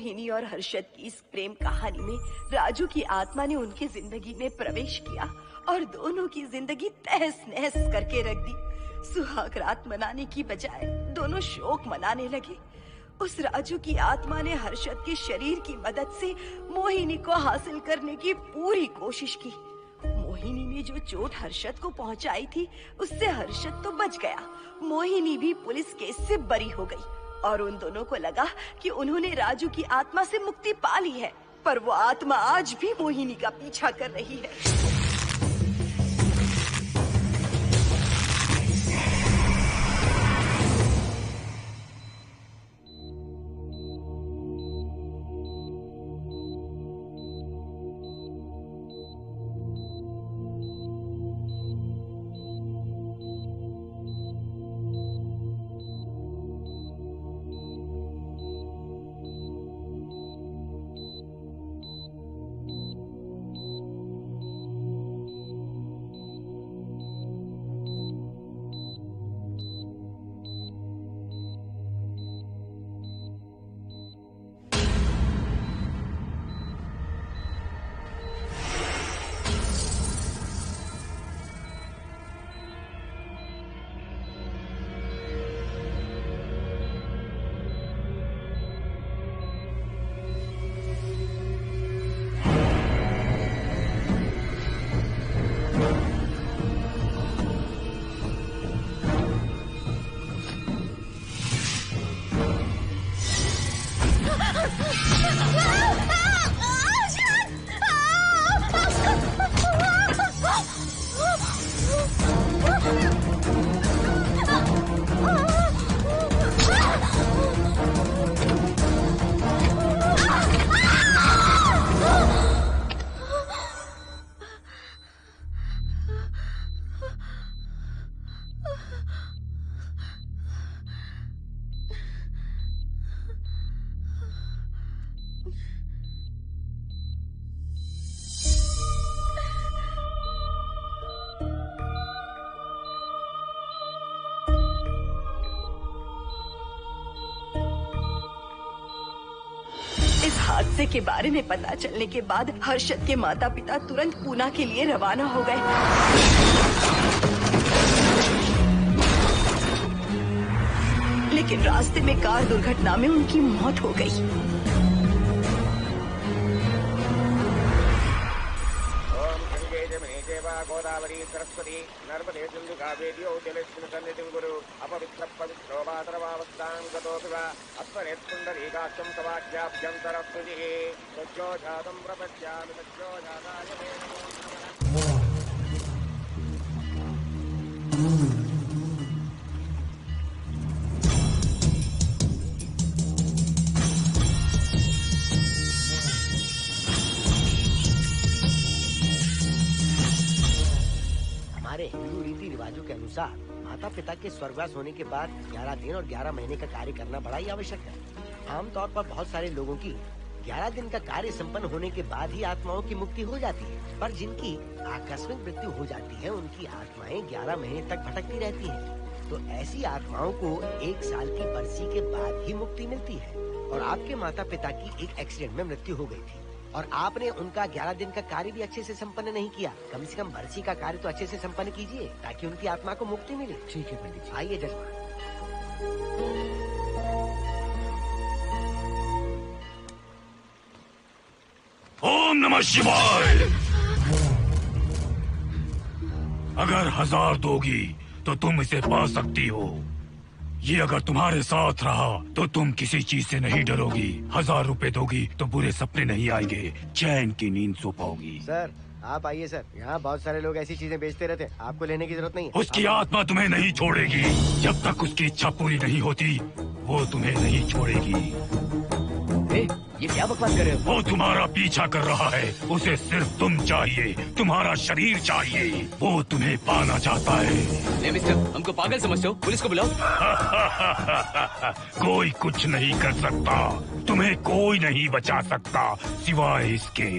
मोहिनी और हर्षद की इस प्रेम कहानी में राजू की आत्मा ने उनकी जिंदगी में प्रवेश किया और दोनों की जिंदगी तहस नहस करके रख दी। सुहाग रात मनाने की बजाय दोनों शोक मनाने लगे। उस राजू की आत्मा ने हर्षद के शरीर की मदद से मोहिनी को हासिल करने की पूरी कोशिश की। मोहिनी ने जो चोट हर्षद को पहुंचाई थी, उससे हर्षद तो बच गया, मोहिनी भी पुलिस केस से बरी हो गई और उन दोनों को लगा कि उन्होंने राजू की आत्मा से मुक्ति पा ली है, पर वो आत्मा आज भी मोहिनी का पीछा कर रही है। इस हादसे के बारे में पता चलने के बाद हर्षद के माता पिता तुरंत पूना के लिए रवाना हो गए। लेकिन रास्ते में कार दुर्घटना में उनकी मौत हो गई। गोदावरी सरस्वती नर्मदे सिंधु कावेरी जलेस्मिन् सन्निधिं कुरु अपवित्र पवित्रो मातरवावस्थां गतोऽपि वा अस्मरेत्पुण्डरीकाक्षं तवाख्याभ्यन्तरस्तुतिः सज्जो जातं प्रपद्यामि सज्जो जाताय मे नमो नमः। हमारे हिंदू रीति रिवाजों के अनुसार माता पिता के स्वर्गवास होने के बाद 11 दिन और 11 महीने का कार्य करना बड़ा ही आवश्यक है। आमतौर पर बहुत सारे लोगों की 11 दिन का कार्य संपन्न होने के बाद ही आत्माओं की मुक्ति हो जाती है, पर जिनकी आकस्मिक मृत्यु हो जाती है उनकी आत्माएं 11 महीने तक भटकती रहती हैं। तो ऐसी आत्माओं को 1 साल की बरसी के बाद ही मुक्ति मिलती है। और आपके माता पिता की एक एक्सीडेंट में मृत्यु हो गई थी और आपने उनका 11 दिन का कार्य भी अच्छे से संपन्न नहीं किया। कम से कम बरसी का कार्य तो अच्छे से संपन्न कीजिए ताकि उनकी आत्मा को मुक्ति मिले। ठीक है पंडित जी। आइए जजमान। ओम नमः शिवाय। अगर 1000 दोगी तो तुम इसे पा सकती हो। ये अगर तुम्हारे साथ रहा तो तुम किसी चीज से नहीं डरोगी। 1000 रुपए दोगी तो बुरे सपने नहीं आएंगे, चैन की नींद सो पाओगी। सर आप आइए सर, यहाँ बहुत सारे लोग ऐसी चीजें बेचते रहते हैं, आपको लेने की जरूरत नहीं है। उसकी आत्मा तुम्हें नहीं छोड़ेगी। जब तक उसकी इच्छा पूरी नहीं होती वो तुम्हें नहीं छोड़ेगी। ये क्या बकवास कर रहे हो? वो तुम्हारा पीछा कर रहा है, उसे सिर्फ तुम चाहिए, तुम्हारा शरीर चाहिए, वो तुम्हें पाना चाहता है। मिस्टर, हमको पागल समझते हो? पुलिस को बुलाओ। कोई कुछ नहीं कर सकता, तुम्हें कोई नहीं बचा सकता सिवाय इसके।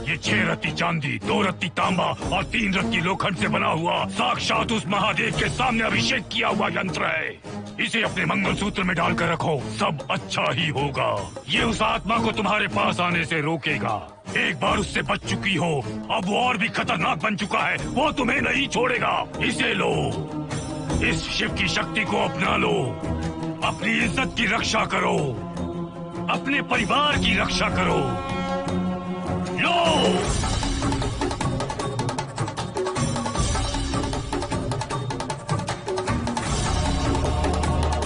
ये 6 रत्ती चांदी, 2 रत्ती तांबा और 3 रत्ती लोखंड से बना हुआ साक्षात उस महादेव के सामने अभिषेक किया हुआ यंत्र है। इसे अपने मंगलसूत्र में डालकर रखो, सब अच्छा ही होगा। ये उस आत्मा को तुम्हारे पास आने से रोकेगा। एक बार उससे बच चुकी हो, अब वो और भी खतरनाक बन चुका है, वो तुम्हें नहीं छोड़ेगा। इसे लो, इस शिव की शक्ति को अपना लो, अपनी इज्जत की रक्षा करो, अपने परिवार की रक्षा करो। लो,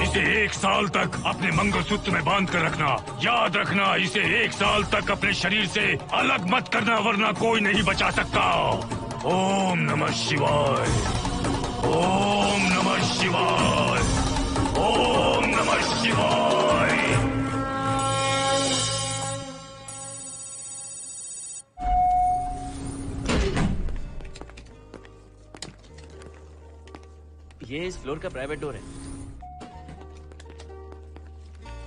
इसे 1 साल तक अपने मंगलसूत्र में बांध कर रखना। याद रखना, इसे 1 साल तक अपने शरीर से अलग मत करना, वरना कोई नहीं बचा सकता। ओम नमः शिवाय, ओम नमः शिवाय, ओम नमः शिवाय। ये इस फ्लोर का प्राइवेट डोर है।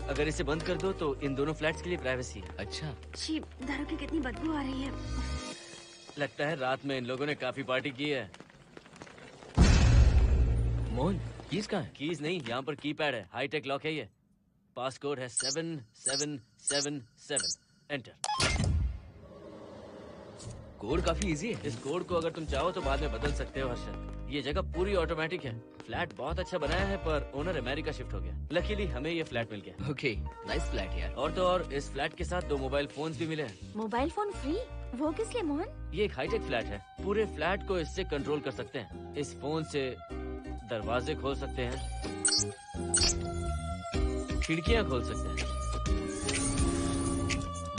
अगर इसे बंद कर दो तो इन दोनों फ्लैट्स के लिए प्राइवेसी है। अच्छा, छी, दारू की कितनी बदबू आ रही है। लगता है रात में इन लोगों ने काफी पार्टी की है। मोहन, कीज कहाँ है? कीज नहीं, यहाँ पर कीपैड है। हाईटेक लॉक है ये। पासकोड है 7777। एंटर। कोड काफी इजी है। इस कोड को अगर तुम चाहो तो बाद में बदल सकते हो हर्षद। ये जगह पूरी ऑटोमेटिक है। फ्लैट बहुत अच्छा बनाया है, पर ओनर अमेरिका शिफ्ट हो गया। लकीली हमें ये फ्लैट मिल गया। ओके, नाइस फ्लैट यार। और तो और इस फ्लैट के साथ 2 मोबाइल फोन्स भी मिले हैं। Mobile phone free? वो किस लिए मोहन? ये एक हाईटेक फ्लैट है। पूरे फ्लैट को इससे कंट्रोल कर सकते हैं। इस फोन से दरवाजे खोल सकते हैं, खिड़कियां खोल सकते हैं,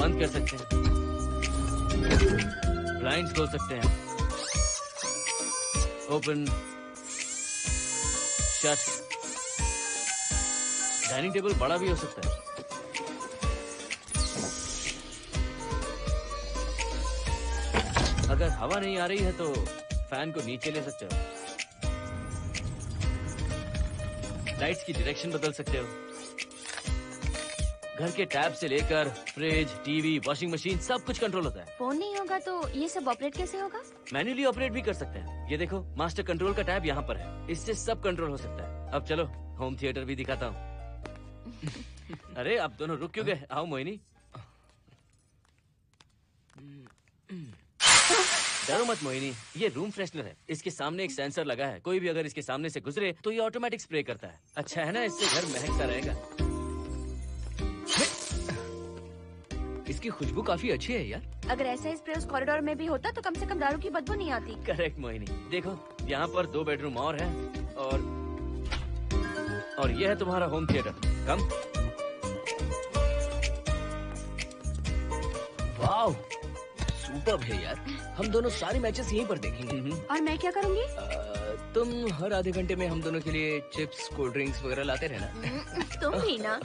बंद कर सकते हैं, ब्लाइंड्स खोल सकते हैं, ओपन, शट। डाइनिंग टेबल बड़ा भी हो सकता है। अगर हवा नहीं आ रही है तो फैन को नीचे ले सकते हो। लाइट्स की डायरेक्शन बदल सकते हो। घर के टैब से लेकर फ्रिज, टीवी, वॉशिंग मशीन सब कुछ कंट्रोल होता है। फोन नहीं होगा तो ये सब ऑपरेट कैसे होगा? मैन्युअली ऑपरेट भी कर सकते हैं। ये देखो, मास्टर कंट्रोल का टैब यहाँ पर है। इससे सब कंट्रोल हो सकता है। अब चलो होम थिएटर भी दिखाता हूँ। अरे आप दोनों रुक क्यों गए? आओ मोहिनी। डरो मत मोहिनी, ये रूम फ्रेशनर है। इसके सामने एक सेंसर लगा है। कोई भी अगर इसके सामने से गुजरे तो ये ऑटोमेटिक स्प्रे करता है। अच्छा है ना, इससे घर महकता रहेगा। इसकी खुशबू काफी अच्छी है यार। अगर ऐसा ही स्प्रे उस कॉरिडोर में भी होता तो कम से कम दारू की बदबू नहीं आती। करेक्ट मोहिनी। देखो, यहाँ पर 2 बेडरूम और है और ये है तुम्हारा होम थिएटर। कम। वाओ, सुपर्ब है यार। हम दोनों सारे मैचेस यहीं पर देखेंगे। और मैं क्या करूँगी? तुम हर आधे घंटे में हम दोनों के लिए चिप्स, कोल्ड ड्रिंक्स वगैरह लाते रहना। तुम भी ना।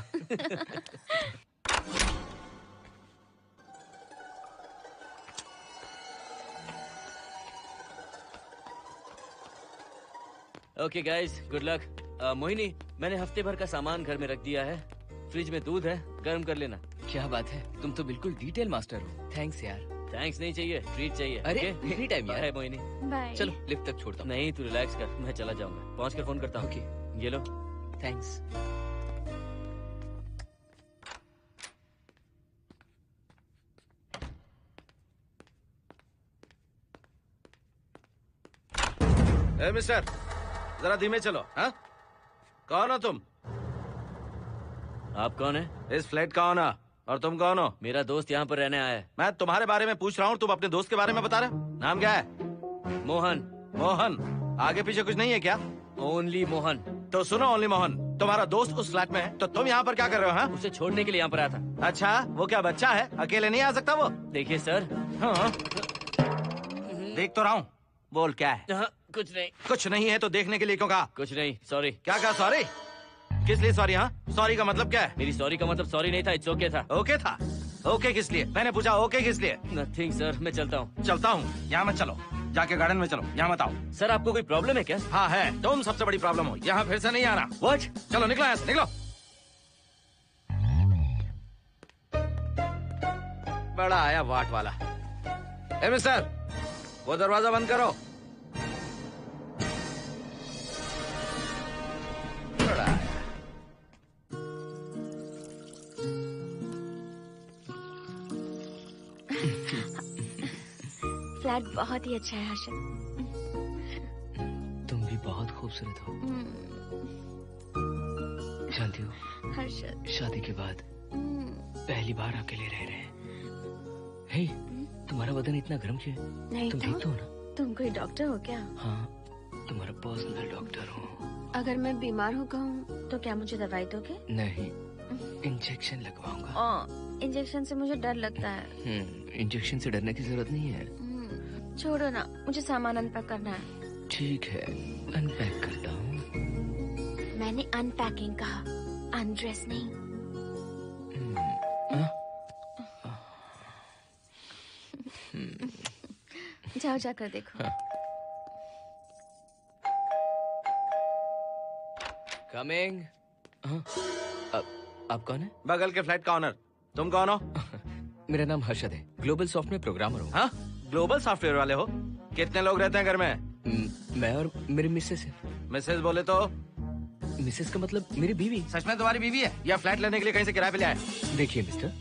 Okay guys, good luck. Mohini, मैंने हफ्ते भर का सामान घर में रख दिया है। फ्रिज में दूध है, गर्म कर लेना। क्या बात है, तुम तो बिल्कुल डिटेल मास्टर हो। थैंक्स यार। थैंक्स नहीं चाहिए, ट्रीट चाहिए। अरे एनी टाइम यार। मोहिनी, बाय। चलो लिफ्ट तक छोड़ता हूँ। नहीं, तू रिलैक्स कर, मैं चला जाऊंगा। पहुँच कर फोन करता हूँ। ओके, ये लो। थैंक्स। ए मिस्टर, जरा धीमे चलो। हाँ, कौन हो तुम? आप कौन है? इस फ्लैट का ओनर। और तुम कौन हो? मेरा दोस्त यहाँ पर रहने आया है। मैं तुम्हारे बारे में पूछ रहा हूँ, तुम अपने दोस्त के बारे में बता रहे हो। नाम क्या है? मोहन। मोहन? आगे पीछे कुछ नहीं है क्या? ओनली मोहन। तो सुनो ओनली मोहन, तुम्हारा दोस्त उस फ्लैट में है, तो तुम यहाँ पर क्या कर रहे हो? हाँ, उसे छोड़ने के लिए यहाँ पर आया था। अच्छा, वो क्या बच्चा है? अकेले नहीं आ सकता वो? देखिए सर। हाँ, देख तो रहा हूँ। बोल क्या है? हाँ, कुछ नहीं। कुछ नहीं है तो देखने के लिए क्यों कहा? कुछ नहीं, सॉरी। क्या कहा? सॉरी? किस लिए सॉरी? हाँ, सॉरी का मतलब क्या है? मेरी सॉरी का मतलब सॉरी नहीं था, इट्स ओके था। ओके था? ओके किस लिए? मैंने पूछा ओके किस लिए? नथिंग सर, मैं चलता हूँ। चलता हूँ? यहाँ मत चलो, जाके गार्डन में चलो। यहाँ मत आओ। सर, आपको कोई प्रॉब्लम है क्या? हाँ है, तुम सबसे बड़ी प्रॉब्लम हो। यहाँ फिर से नहीं आना। व्हाट? चलो निकलो यहाँ से, निकलो। बड़ा आया वाट वाला। ए मिस्टर, वो दरवाजा बंद करो। बड़ा आया। बहुत ही अच्छा है हर्षद। तुम भी बहुत खूबसूरत हो। जानती हो हर्षद, शादी के बाद पहली बार अकेले रह रहे हैं। हे, तुम्हारा बदन इतना गर्म क्यों है? नहीं तुम तो ठीक तो हो ना? तुम कोई डॉक्टर हो क्या? हाँ, तुम्हारा पर्सनल डॉक्टर हूँ। अगर मैं बीमार हो गया हूँ तो क्या मुझे दवाई दोगे? नहीं, इंजेक्शन लगवाऊंगा। इंजेक्शन से मुझे डर लगता है। इंजेक्शन से डरने की जरूरत नहीं है। छोड़ो ना, मुझे सामान अनपैक करना है। ठीक है, अनपैक करता हूँ। मैंने अनपैकिंग कहा, अनड्रेस नहीं। जाओ जाकर देखो। कमिंग। आप कौन है? बगल के फ्लैट का ऑनर। तुम कौन हो? मेरा नाम हर्षद है, ग्लोबल सॉफ्टवेयर प्रोग्रामर हूँ। हाँ, ग्लोबल सॉफ्टवेयर वाले हो? कितने लोग रहते हैं घर में? मैं और मेरी मिसेस है। मिसेज बोले तो? मिसेस का मतलब मेरी बीवी। सच में तुम्हारी बीवी है या फ्लैट लेने के लिए कहीं से किराए पे ले आए? देखिए मिस्टर,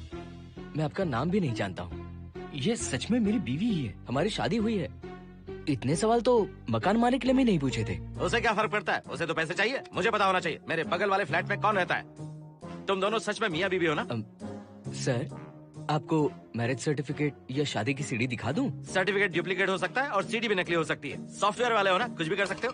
मैं आपका नाम भी नहीं जानता हूँ। ये सच में मेरी बीवी ही है, हमारी शादी हुई है। इतने सवाल तो मकान मालिक ने भी नहीं पूछे थे। उसे क्या फर्क पड़ता है? उसे तो पैसे चाहिए, मुझे पता होना चाहिए। मेरे बगल वाले फ्लैट में कौन रहता है? तुम दोनों सच में मियाँ बीवी हो ना? सर, आपको मैरिज सर्टिफिकेट या शादी की सीडी दिखा दूं? सर्टिफिकेट डुप्लीकेट हो सकता है और सीडी भी नकली हो सकती है। सॉफ्टवेयर वाले हो ना, कुछ भी कर सकते हो।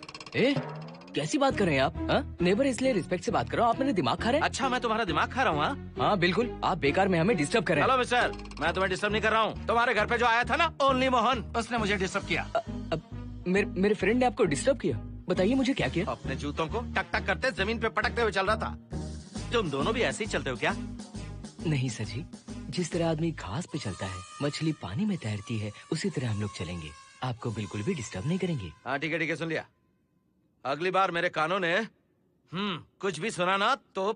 कैसी बात कर रहे हैं आप? नेबर, इसलिए रिस्पेक्ट से बात करो। आप मेरे दिमाग खा रहे हैं? अच्छा, मैं तुम्हारा दिमाग खा रहा हूँ? हाँ बिल्कुल, आप बेकार में हमें डिस्टर्ब कर रहे हैं। हेलो मिस्टर, मैं तुम्हें डिस्टर्ब नहीं कर रहा हूँ। तुम्हारे घर पे जो आया था ना, ओनली मोहन, उसने मुझे डिस्टर्ब किया। मेरे फ्रेंड ने आपको डिस्टर्ब किया? बताइए मुझे क्या किया? अपने जूतों को टक टक करते जमीन पे पटकते हुए चल रहा था। तुम दोनों भी ऐसे ही चलते हो क्या? नहीं सर जी, जिस तरह आदमी घास पे चलता है, मछली पानी में तैरती है, उसी तरह हम लोग चलेंगे। आपको बिल्कुल भी डिस्टर्ब नहीं करेंगे। हाँ ठीक है, सुन लिया। अगली बार मेरे कानों ने कुछ भी सुना ना तो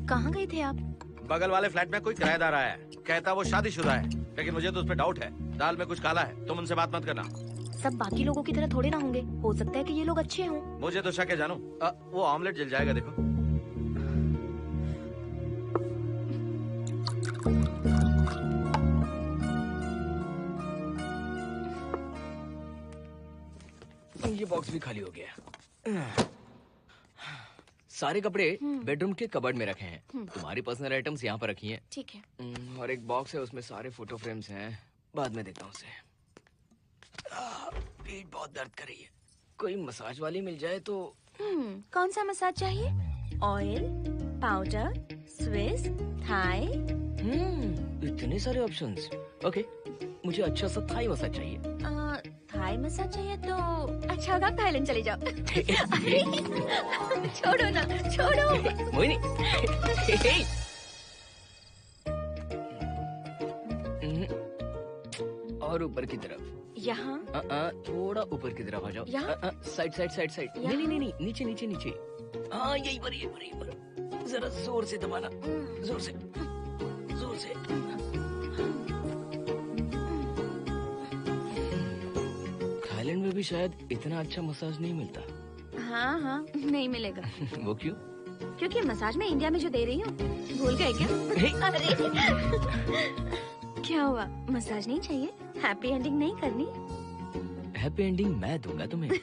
कहाँ गए थे आप? बगल वाले फ्लैट में कोई किराएदार आया है, कहता वो शादीशुदा है, लेकिन मुझे तो उस पर डाउट है। दाल में कुछ काला है, तुम उनसे बात मत करना। सब बाकी लोगों की तरह थोड़े ना होंगे, हो सकता है कि ये लोग अच्छे हों। मुझे तो शक है जानू। वो ऑमलेट जल जाएगा, देखो। ये बॉक्स भी खाली हो गया। सारे कपड़े बेडरूम के कबर्ड में रखे हैं। तुम्हारी पर्सनल आइटम्स यहाँ पर रखी हैं। ठीक है। और एक बॉक्स है, उसमें सारे फोटो फ्रेम्स हैं। बाद में देता हूँ उसे। पीठ बहुत दर्द कर रही है, कोई मसाज वाली मिल जाए तो। कौन सा मसाज चाहिए? Oil, powder, Swiss, Thai? इतने सारे ऑप्शंस। ओके, मुझे अच्छा सा थाई मसाज चाहिए। थाई मसाज चाहिए तो अच्छा होगा थाईलैंड चले जाओ। छोड़ो ना, छोड़ो। मोहिनी। और ऊपर की तरफ। यहाँ? थोड़ा ऊपर की तरफ आ जाओ। यहाँ? Side side side side. नहीं नहीं नहीं, नीचे नीचे नीचे। हाँ यही पर, यही पर, यही पर। जरा जोर से दबाना, जोर से, जोर से। थाईलैंड में भी शायद इतना अच्छा मसाज नहीं मिलता। हाँ हाँ, नहीं मिलेगा। वो क्यों? क्योंकि मसाज में इंडिया में जो दे रही हूँ, भूल गए क्या? अरे क्या हुआ, मसाज नहीं चाहिए? हैप्पी एंडिंग नहीं करनी? हैप्पी एंडिंग मैं दूंगा तुम्हें।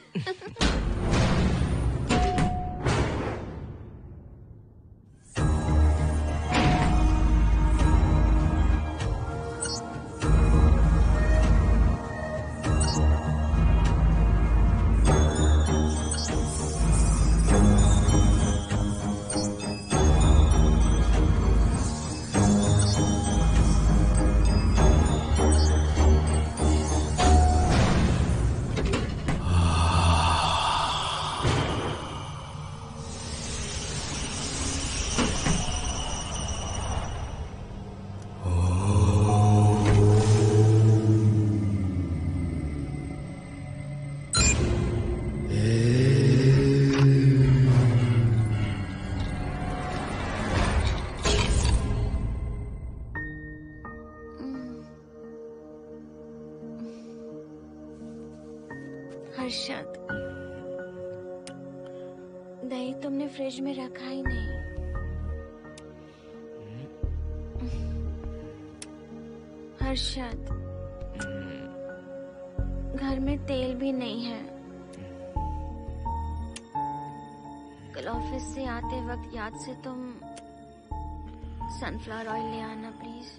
हर्षद, दही तुमने फ्रिज में रखा ही नहीं। हर्षद, घर में तेल भी नहीं है। कल ऑफिस से आते वक्त याद से तुम सनफ्लावर ऑयल ले आना प्लीज।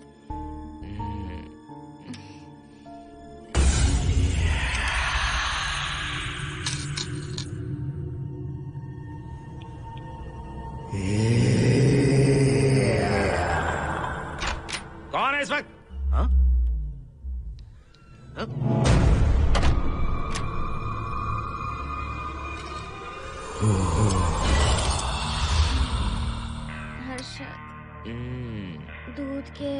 कौन है इस वक्त? हाँ? हाँ? हर्षद, दूध के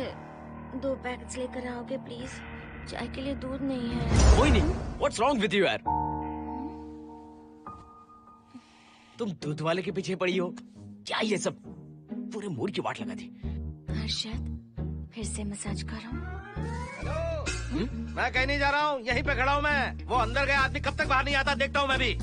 2 पैकेट्स लेकर आओगे प्लीज? चाय के लिए दूध नहीं है। कोई नहीं। What's wrong with you यार? तुम दूध वाले के पीछे पड़ी हो? क्या ये सब? पूरे मूड की वाट लगा दी। हर्षद, फिर से मसाज करो। मैं कहीं नहीं जा रहा हूँ, यहीं पे खड़ा हूँ मैं। वो अंदर गया आदमी कब तक बाहर नहीं आता, देखता हूँ मैं भी।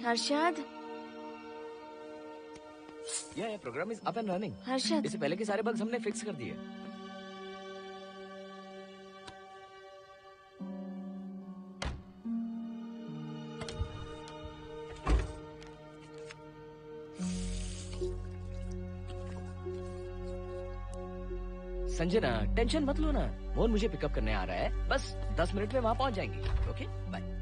हर्षद, ये program is up and running. Harshad, इससे पहले के सारे बग्स हमने फिक्स कर दिए। संजना, टेंशन मत लो ना, मोहन मुझे पिकअप करने आ रहा है, बस 10 मिनट में वहां पहुंच जाएंगे। Okay bye.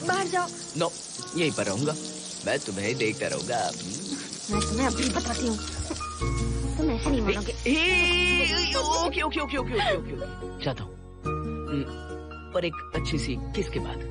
बाहर जाओ। नो, यहीं पर रहूंगा, मैं तुम्हें देखता रहूंगा। मैं तुम्हें अभी बताती हूँ, तुम ऐसे नहीं मानोगे। Okay okay okay okay okay okay, चाहता हूँ, पर एक अच्छी सी किस के बाद।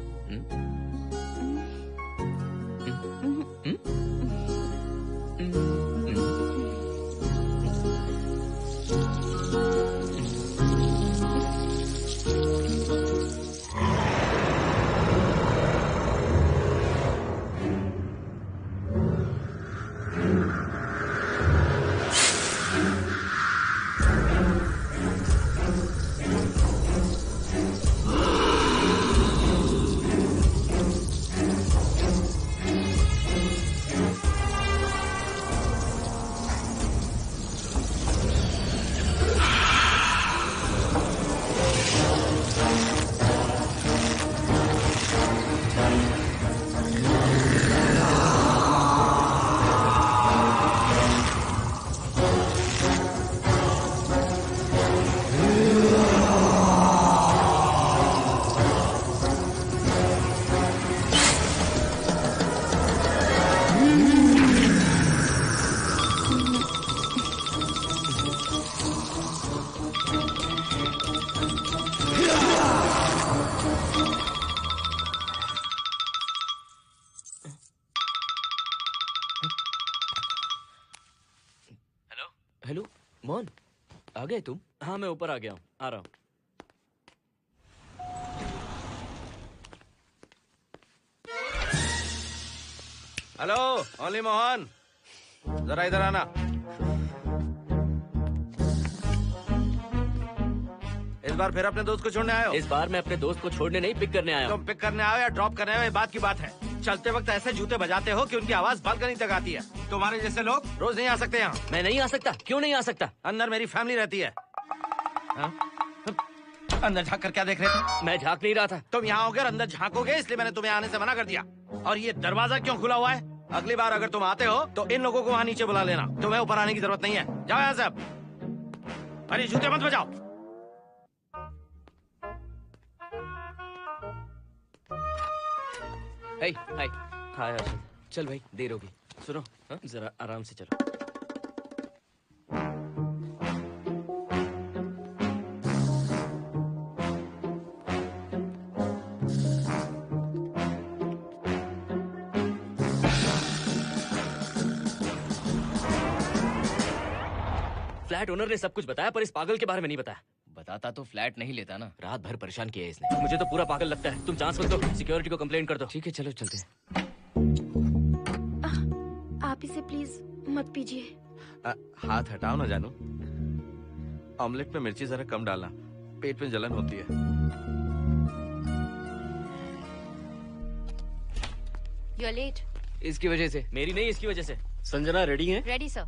हेलो मोहन, आ गए तुम? हाँ मैं ऊपर आ गया हूँ, आ रहा हूँ। हेलो ओनली मोहन, जरा इधर आना। इस बार फिर अपने दोस्त को छोड़ने आए हो? इस बार मैं अपने दोस्त को छोड़ने नहीं, पिक करने आया हूँ। तुम पिक करने आए हो या ड्रॉप करने आए हो, ये बात की बात है। चलते वक्त ऐसे जूते बजाते हो कि उनकी आवाज बालकनी तक आती है। तुम्हारे जैसे लोग रोज नहीं आ सकते यहाँ। मैं नहीं आ सकता, क्यों नहीं आ सकता? अंदर मेरी फैमिली रहती है। हाँ? अंदर झाँक कर क्या देख रहे थे? मैं झाँक नहीं रहा था। तुम यहाँ होकर अंदर झाँकोगे, इसलिए मैंने तुम्हें आने से मना कर दिया। और ये दरवाजा क्यों खुला हुआ है? अगली बार अगर तुम आते हो तो इन लोगों को वहाँ नीचे बुला लेना, तुम्हें ऊपर आने की जरूरत नहीं है। जाओ यहाँ से अब। अरे जूते मत बजाओ। हाय हाय हाय हर्षद। चल भाई देर होगी। सुनो हाँ? जरा आराम से चलो। फ्लैट ओनर ने सब कुछ बताया पर इस पागल के बारे में नहीं बताया। बताता तो फ्लैट नहीं लेता ना। रात भर परेशान किया है इसने। मुझे तो पूरा पागल लगता है। तुम चांस मत दो, सिक्योरिटी को कंप्लेंट कर दो। ठीक है चलो चलते हैं। आप इसे प्लीज मत पीजिए। हाथ हटाओ ना जानू। ऑमलेट में मिर्ची जरा कम डालना, पेट में जलन होती है। You are late. इसकी वजह से। मेरी नहीं, इसकी वजह से। संजना रेडी हैं? Ready sir.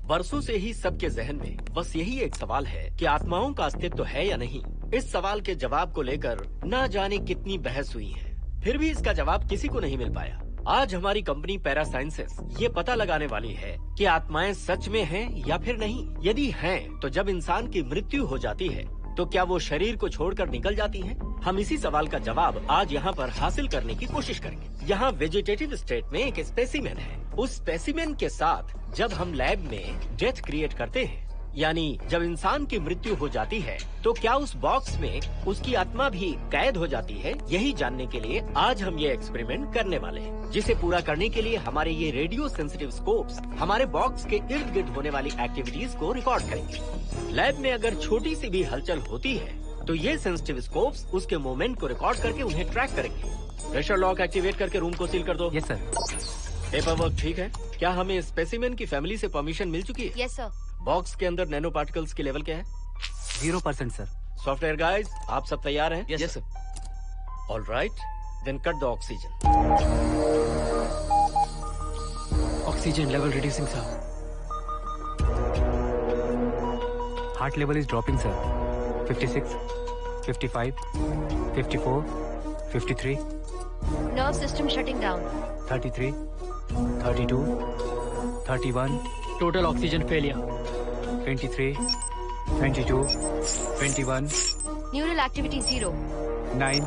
बरसों से ही सबके जहन में बस यही एक सवाल है कि आत्माओं का अस्तित्व है या नहीं। इस सवाल के जवाब को लेकर ना जाने कितनी बहस हुई है, फिर भी इसका जवाब किसी को नहीं मिल पाया। आज हमारी कंपनी पैरा साइंसेस ये पता लगाने वाली है कि आत्माएं सच में हैं या फिर नहीं। यदि हैं, तो जब इंसान की मृत्यु हो जाती है तो क्या वो शरीर को छोड़कर निकल जाती हैं? हम इसी सवाल का जवाब आज यहाँ पर हासिल करने की कोशिश करेंगे। यहाँ वेजिटेटिव स्टेट में एक स्पेसिमेन है। उस स्पेसिमेन के साथ जब हम लैब में डेथ क्रिएट करते हैं, यानी जब इंसान की मृत्यु हो जाती है, तो क्या उस बॉक्स में उसकी आत्मा भी कैद हो जाती है? यही जानने के लिए आज हम ये एक्सपेरिमेंट करने वाले हैं, जिसे पूरा करने के लिए हमारे ये रेडियो सेंसिटिव स्कोप्स हमारे बॉक्स के इर्द गिर्द होने वाली एक्टिविटीज को रिकॉर्ड करेंगे। लैब में अगर छोटी सी भी हलचल होती है तो ये सेंसिटिव स्कोप्स उसके मूवमेंट को रिकॉर्ड करके उन्हें ट्रैक करेंगे। प्रेशर लॉक एक्टिवेट करके रूम को सील कर दो। Yes sir. पेपर वर्क ठीक है? क्या हमें स्पेसिमेन की फैमिली से परमिशन मिल चुकी है? Yes sir. बॉक्स के अंदर नैनो पार्टिकल्स की लेवल क्या है? 0% सर। सॉफ्टवेयर गाइस, आप सब तैयार हैं? Yes sir. All right, then cut the oxygen. Oxygen level reducing sir. Heart level is dropping sir. 56, 55, 54, 53, nerve system shutting down. 33, 32, 31, total oxygen failure. 23, 22, 21, neural activity 0। 9,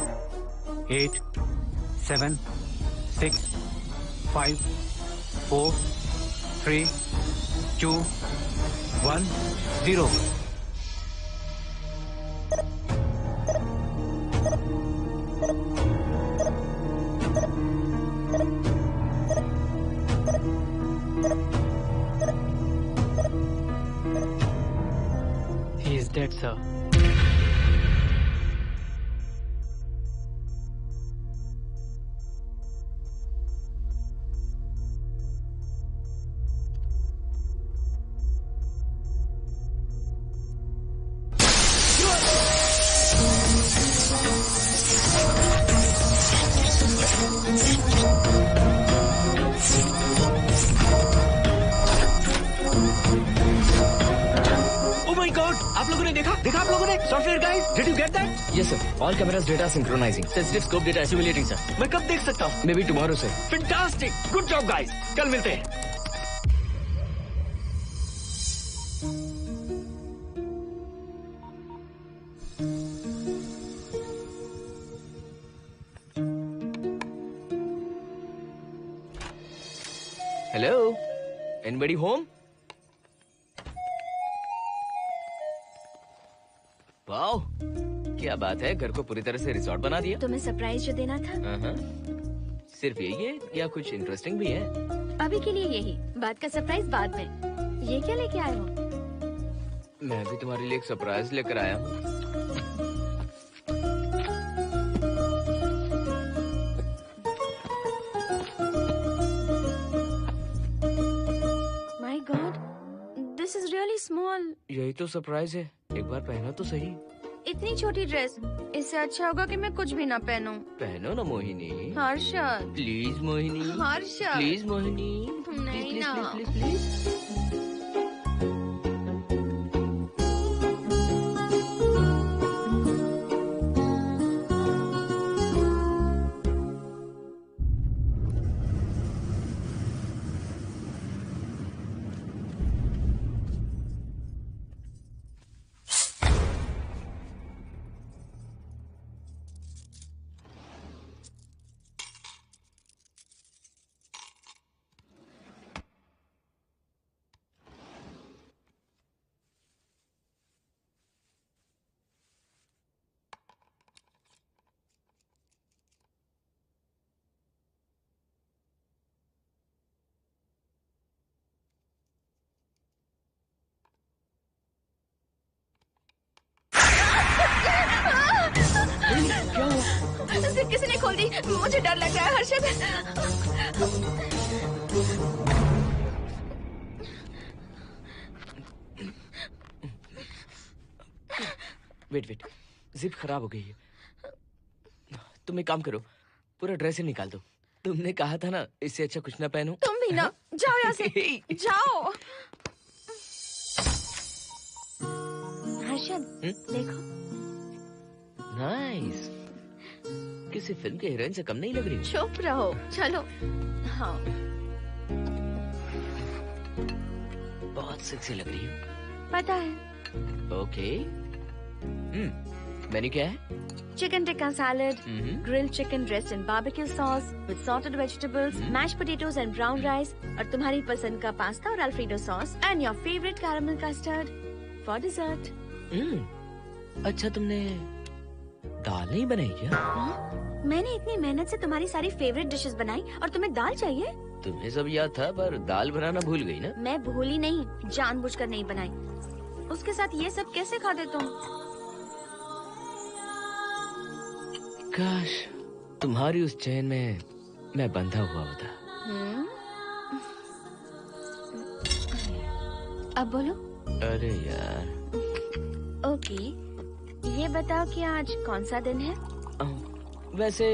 8, 7, 6, 5, 4, 3, 2, 1, 0। He is dead, sir. आप लोगों ने देखा आप लोगों ने? Software guys, did you get that? Yes, sir. All cameras data synchronizing. Sensitive scope data simulating sir. मैं कब देख सकता हूँ? Maybe tomorrow, sir. Fantastic, good job guys, कल मिलते हैं। Hello, anybody home? वाओ, क्या बात है, घर को पूरी तरह से रिसोर्ट बना दिया। तुम्हें सरप्राइज जो देना था। सिर्फ यही है या कुछ इंटरेस्टिंग भी है? अभी के लिए यही, बाद का सरप्राइज बाद में। ये क्या लेके आए हो? मैं भी तुम्हारे लिए एक सरप्राइज लेकर आया हूँ। My God, this is really small. यही तो सरप्राइज है, एक बार पहना तो सही। इतनी छोटी ड्रेस, इससे अच्छा होगा कि मैं कुछ भी ना पहनूं। पहनो ना मोहिनी। हर्षद, प्लीज मोहिनी। हर्षद, प्लीज मोहिनी। नहीं ना। Please please. किसी ने खोल दी। मुझे डर लग रहा है हर्षद। वेट, जिप खराब हो गई है। तुम एक काम करो, पूरा ड्रेस ही निकाल दो। तुमने कहा था ना इससे अच्छा कुछ ना पहनो। तुम भी ना, जाओ यहाँ से। जाओ। हर्षद, देखो। नाइस। किसी फिल्म के हीरोइन से कम नहीं लग रही। चुप रहो, चलो। हाँ, बहुत सेक्सी लग रही है। पता है। ओके। मेन्यू क्या है? Chicken tikka salad, grilled chicken dressed in barbecue sauce with salted vegetables, mashed potatoes and brown rice, और तुम्हारी पसंद का पास्ता और alfredo sauce, and your favorite caramel custard for dessert. अच्छा, तुमने दाल नहीं बनाई क्या? मैंने इतनी मेहनत से तुम्हारी सारी फेवरेट डिशेस बनाई और तुम्हें दाल चाहिए? तुम्हें सब याद था पर दाल बनाना भूल गई ना? मैं भूली नहीं, जानबूझकर नहीं बनाई। उसके साथ ये सब कैसे खाते तुम? काश तुम्हारी उस चैन में मैं बंधा हुआ होता। अब बोलो। अरे यार। ओके, ये बताओ कि आज कौन सा दिन है? वैसे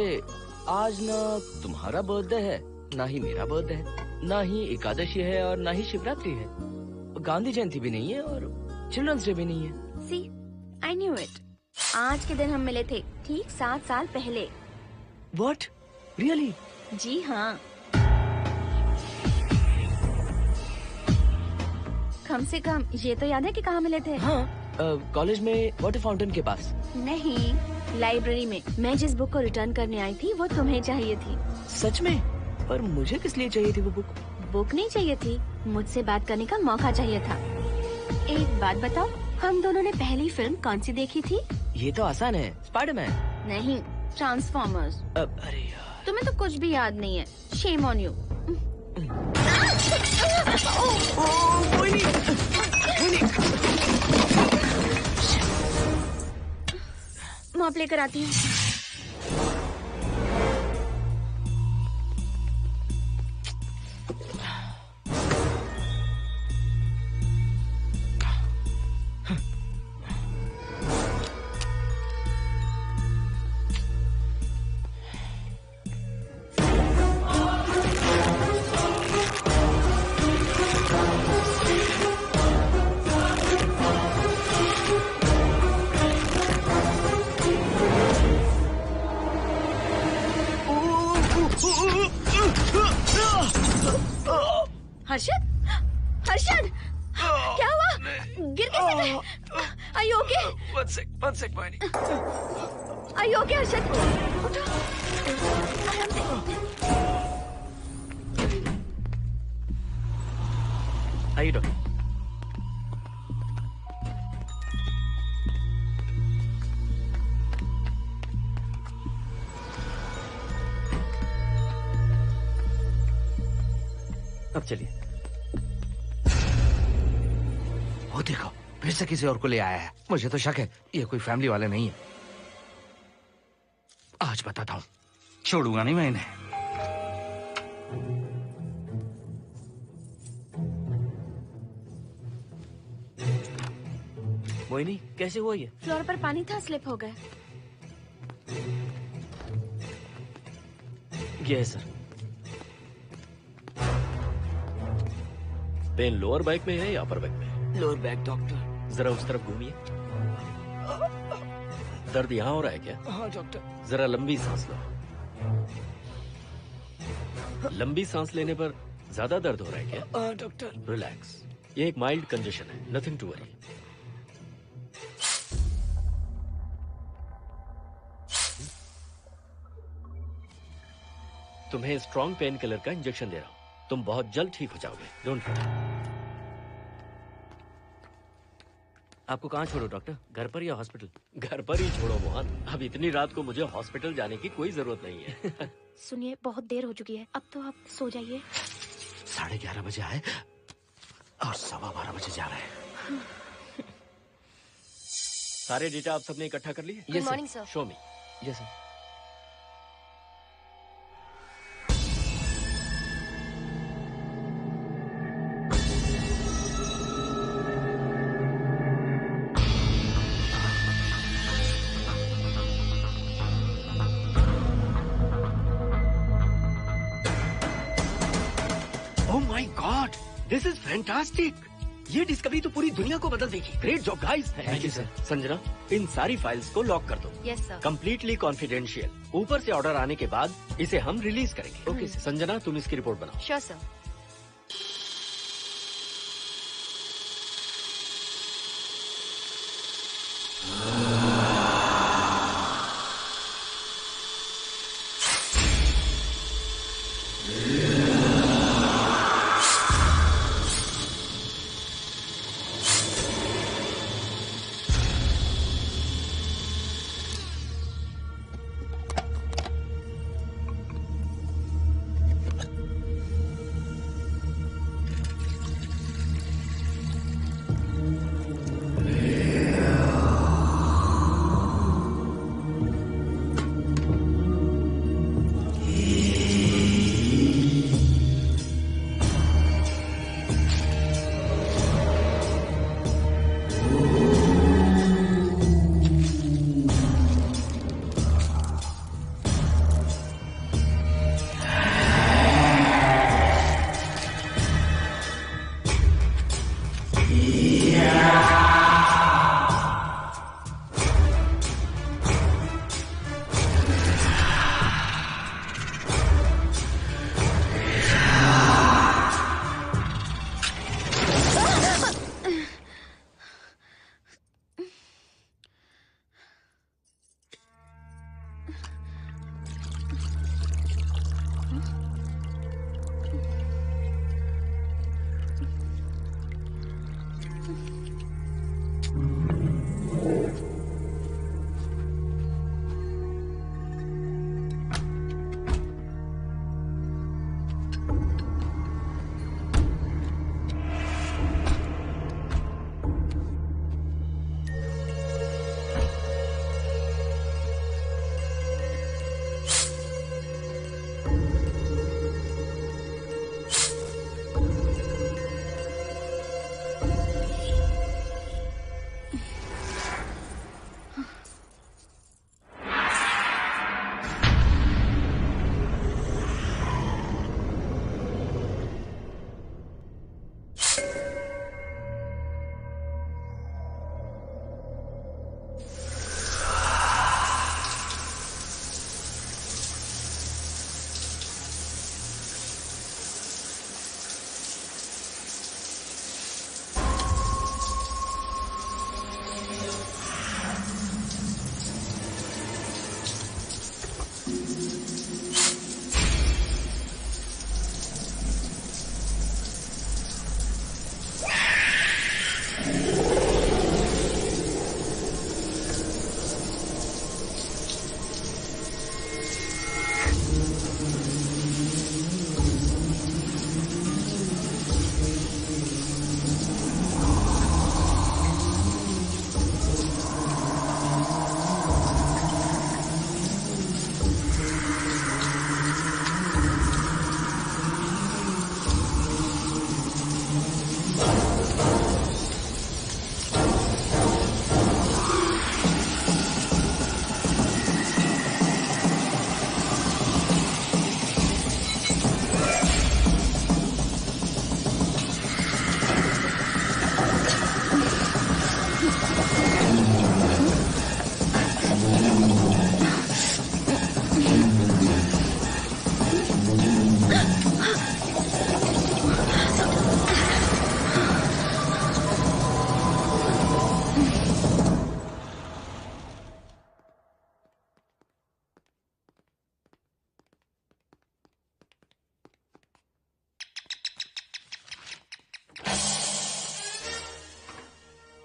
आज ना तुम्हारा बर्थडे है, ना ही मेरा बर्थडे है, ना ही एकादशी है और ना ही शिवरात्रि है, गांधी जयंती भी नहीं है और चिल्ड्रंस डे भी नहीं है। सी, आई न्यू इट। आज के दिन हम मिले थे ठीक 7 साल पहले। What? Really? जी हाँ। कम से कम ये तो याद है कि कहाँ मिले थे? हाँ, कॉलेज में वाटर फाउंटेन के पास। नहीं, लाइब्रेरी में। मैं जिस बुक को रिटर्न करने आई थी वो तुम्हें चाहिए थी। सच में? पर मुझे किस लिए चाहिए थी वो बुक? बुक नहीं चाहिए थी, मुझसे बात करने का मौका चाहिए था। एक बात बताओ, हम दोनों ने पहली फिल्म कौन सी देखी थी? ये तो आसान है, स्पाइडरमैन। नहीं, ट्रांसफॉर्मर्स। अरे यार, तुम्हें तो कुछ भी याद नहीं है। Shame on you. मॉप लेकर आती हूँ। हर्षद, हर्षद, क्या हुआ? गिर कैसे गए? Are you okay? One sec, Moini. Are you okay, Harshad? उठो, आराम से। आइए डॉक्टर। अब चलिए। वो देखो, फिर से किसी और को ले आया है। मुझे तो शक है ये कोई फैमिली वाले नहीं है। आज बताता हूँ, छोड़ूंगा नहीं मैं इन्हें। मोहिनी, कैसे हुआ ये? फ्लोर पर पानी था, स्लिप हो गए। ये है सर। पेन लोअर बैक में है या अपर बैक में? Lower back doctor. जरा उस तरफ घूमिए। दर्द यहाँ हो रहा है क्या? हाँ डॉक्टर। जरा लंबी सांस लो। लंबी सांस लेने पर ज्यादा दर्द हो रहा है क्या? डॉक्टर। रिलैक्स, ये एक माइल्ड कंजेशन है, नथिंग टू वरी। तुम्हें स्ट्रॉन्ग पेन किलर का इंजेक्शन दे रहा हूँ, तुम बहुत जल्द ठीक हो जाओगे। Don't worry. आपको कहाँ छोड़ो डॉक्टर, घर पर या हॉस्पिटल? घर पर ही छोड़ो मोहन, अब इतनी रात को मुझे हॉस्पिटल जाने की कोई जरूरत नहीं है। सुनिए, बहुत देर हो चुकी है, अब तो आप सो जाइए। 11:30 बजे आए और 12:15 बजे जा रहे हैं। सारे डेटा आप सबने इकट्ठा कर लिए? Good morning, sir. Show me. Yes sir. This is fantastic. ये डिस्कवरी तो पूरी दुनिया को बदल देगी। Great job guys. Thank you sir. Sanjana, इन सारी फाइल्स को लॉक कर दो। Yes sir. Completely confidential. ऊपर से ऑर्डर आने के बाद इसे हम रिलीज करेंगे। Okay sir. संजना, तुम इसकी रिपोर्ट बनाओ। Sure sir.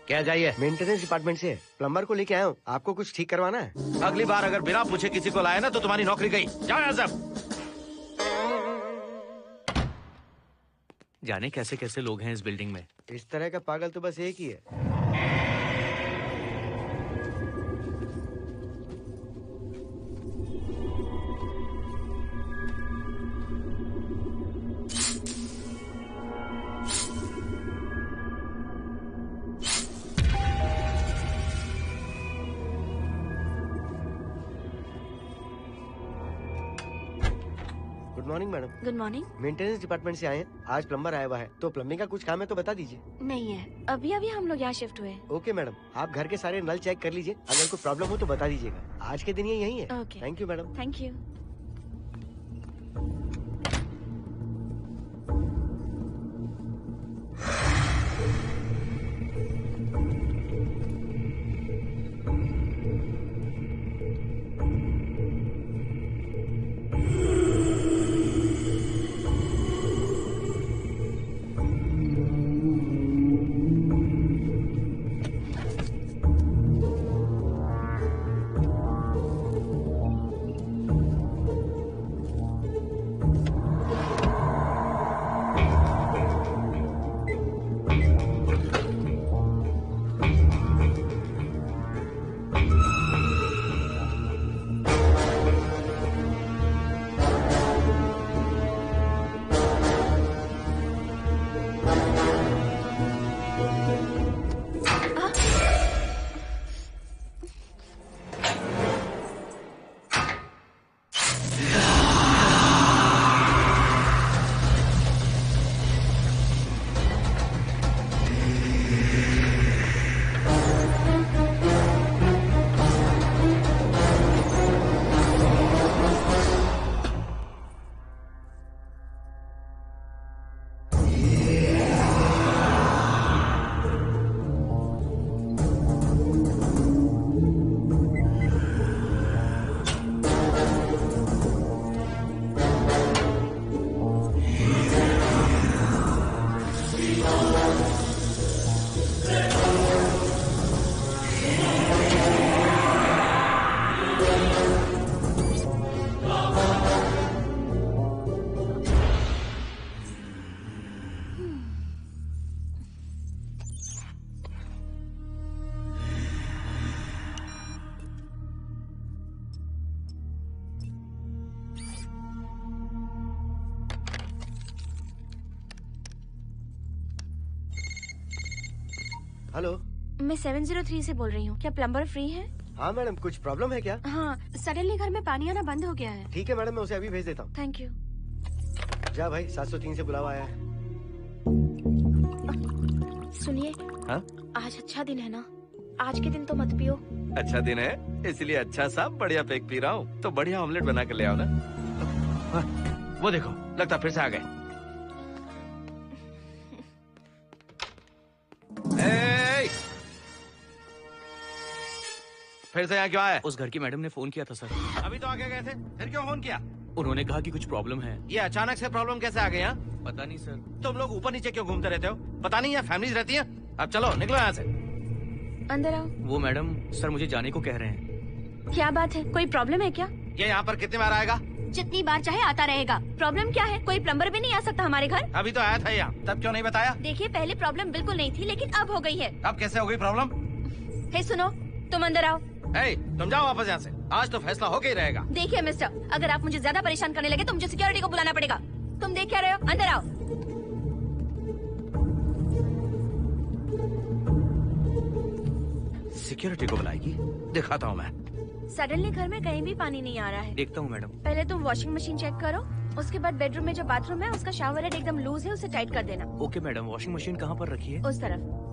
क्या चाहिए? मेंटेनेंस डिपार्टमेंट से प्लम्बर को लेके आया हूँ। आपको कुछ ठीक करवाना है? अगली बार अगर बिना पूछे किसी को लाए ना तो तुम्हारी नौकरी गई। जाओ यहाँ सब। जाने कैसे कैसे लोग हैं इस बिल्डिंग में। इस तरह का पागल तो बस एक ही है। Good morning madam. Good morning. Maintenance department से आए हैं। आज प्लम्बर आया हुआ है, तो प्लम्बिंग का कुछ काम है तो बता दीजिए। नहीं है, अभी अभी हम लोग यहाँ शिफ्ट हुए। ओके मैडम, आप घर के सारे नल चेक कर लीजिए, अगर कोई प्रॉब्लम हो तो बता दीजिएगा। आज के दिन ये यही है। Okay. Thank you madam. Thank you. Hello, मैं 703 से बोल रही हूँ। क्या प्लम्बर फ्री है? हाँ मैडम, कुछ प्रॉब्लम है क्या? हाँ, सडनली घर में पानी आना बंद हो गया है। ठीक है मैडम, मैं उसे अभी भेज देता हूँ। Thank you. जा भाई, 703 से बुलावा आया है। सुनिए, हाँ? आज अच्छा दिन है ना? आज के दिन तो मत पियो। अच्छा दिन है, इसलिए अच्छा सा बढ़िया पैक पी रहा हूँ। तो बढ़िया ऑमलेट बना कर ले आओ ना। वो देखो, लगता फिर से आ गए। फिर से यहाँ क्यों आए? उस घर की मैडम ने फोन किया था सर। अभी तो आगे गए थे, फिर क्यों फोन किया? उन्होंने कहा कि कुछ प्रॉब्लम है। ये अचानक से प्रॉब्लम कैसे आ गई? यहाँ पता नहीं सर। तुम लोग ऊपर नीचे क्यों घूमते रहते हो? पता नहीं यहाँ फैमिलीज रहती है। अब चलो निकलो यहाँ से। अंदर आओ। वो मैडम सर मुझे जाने को कह रहे हैं। क्या बात है, कोई प्रॉब्लम है क्या? ये यहाँ पर कितनी बार आएगा? जितनी बार चाहे आता रहेगा। प्रॉब्लम क्या है? कोई प्लम्बर भी नहीं आ सकता हमारे घर? अभी तो आया था यहाँ, तब क्यों नहीं बताया? देखिए, पहले प्रॉब्लम बिल्कुल नहीं थी, लेकिन अब हो गई है। अब कैसे हो गई प्रॉब्लम? हे सुनो, तुम अंदर आओ। तुम जाओ वापस यहाँ से। आज तो फैसला होके ही रहेगा। देखिए मिस्टर, अगर आप मुझे ज्यादा परेशान करने लगे तो मुझे सिक्योरिटी को बुलाना पड़ेगा। तुम देख क्या रहे हो? अंदर आओ। सिक्योरिटी को बुलाएगी? दिखाता हूँ मैं। सडनली घर में कहीं भी पानी नहीं आ रहा है। देखता हूँ मैडम। पहले तुम वॉशिंग मशीन चेक करो, उसके बाद बेडरूम में जो बाथरूम है उसका शावर हेड एकदम लूज है, उसे टाइट कर देना। Okay madam. वॉशिंग मशीन कहाँ पर रखी है? उस तरफ।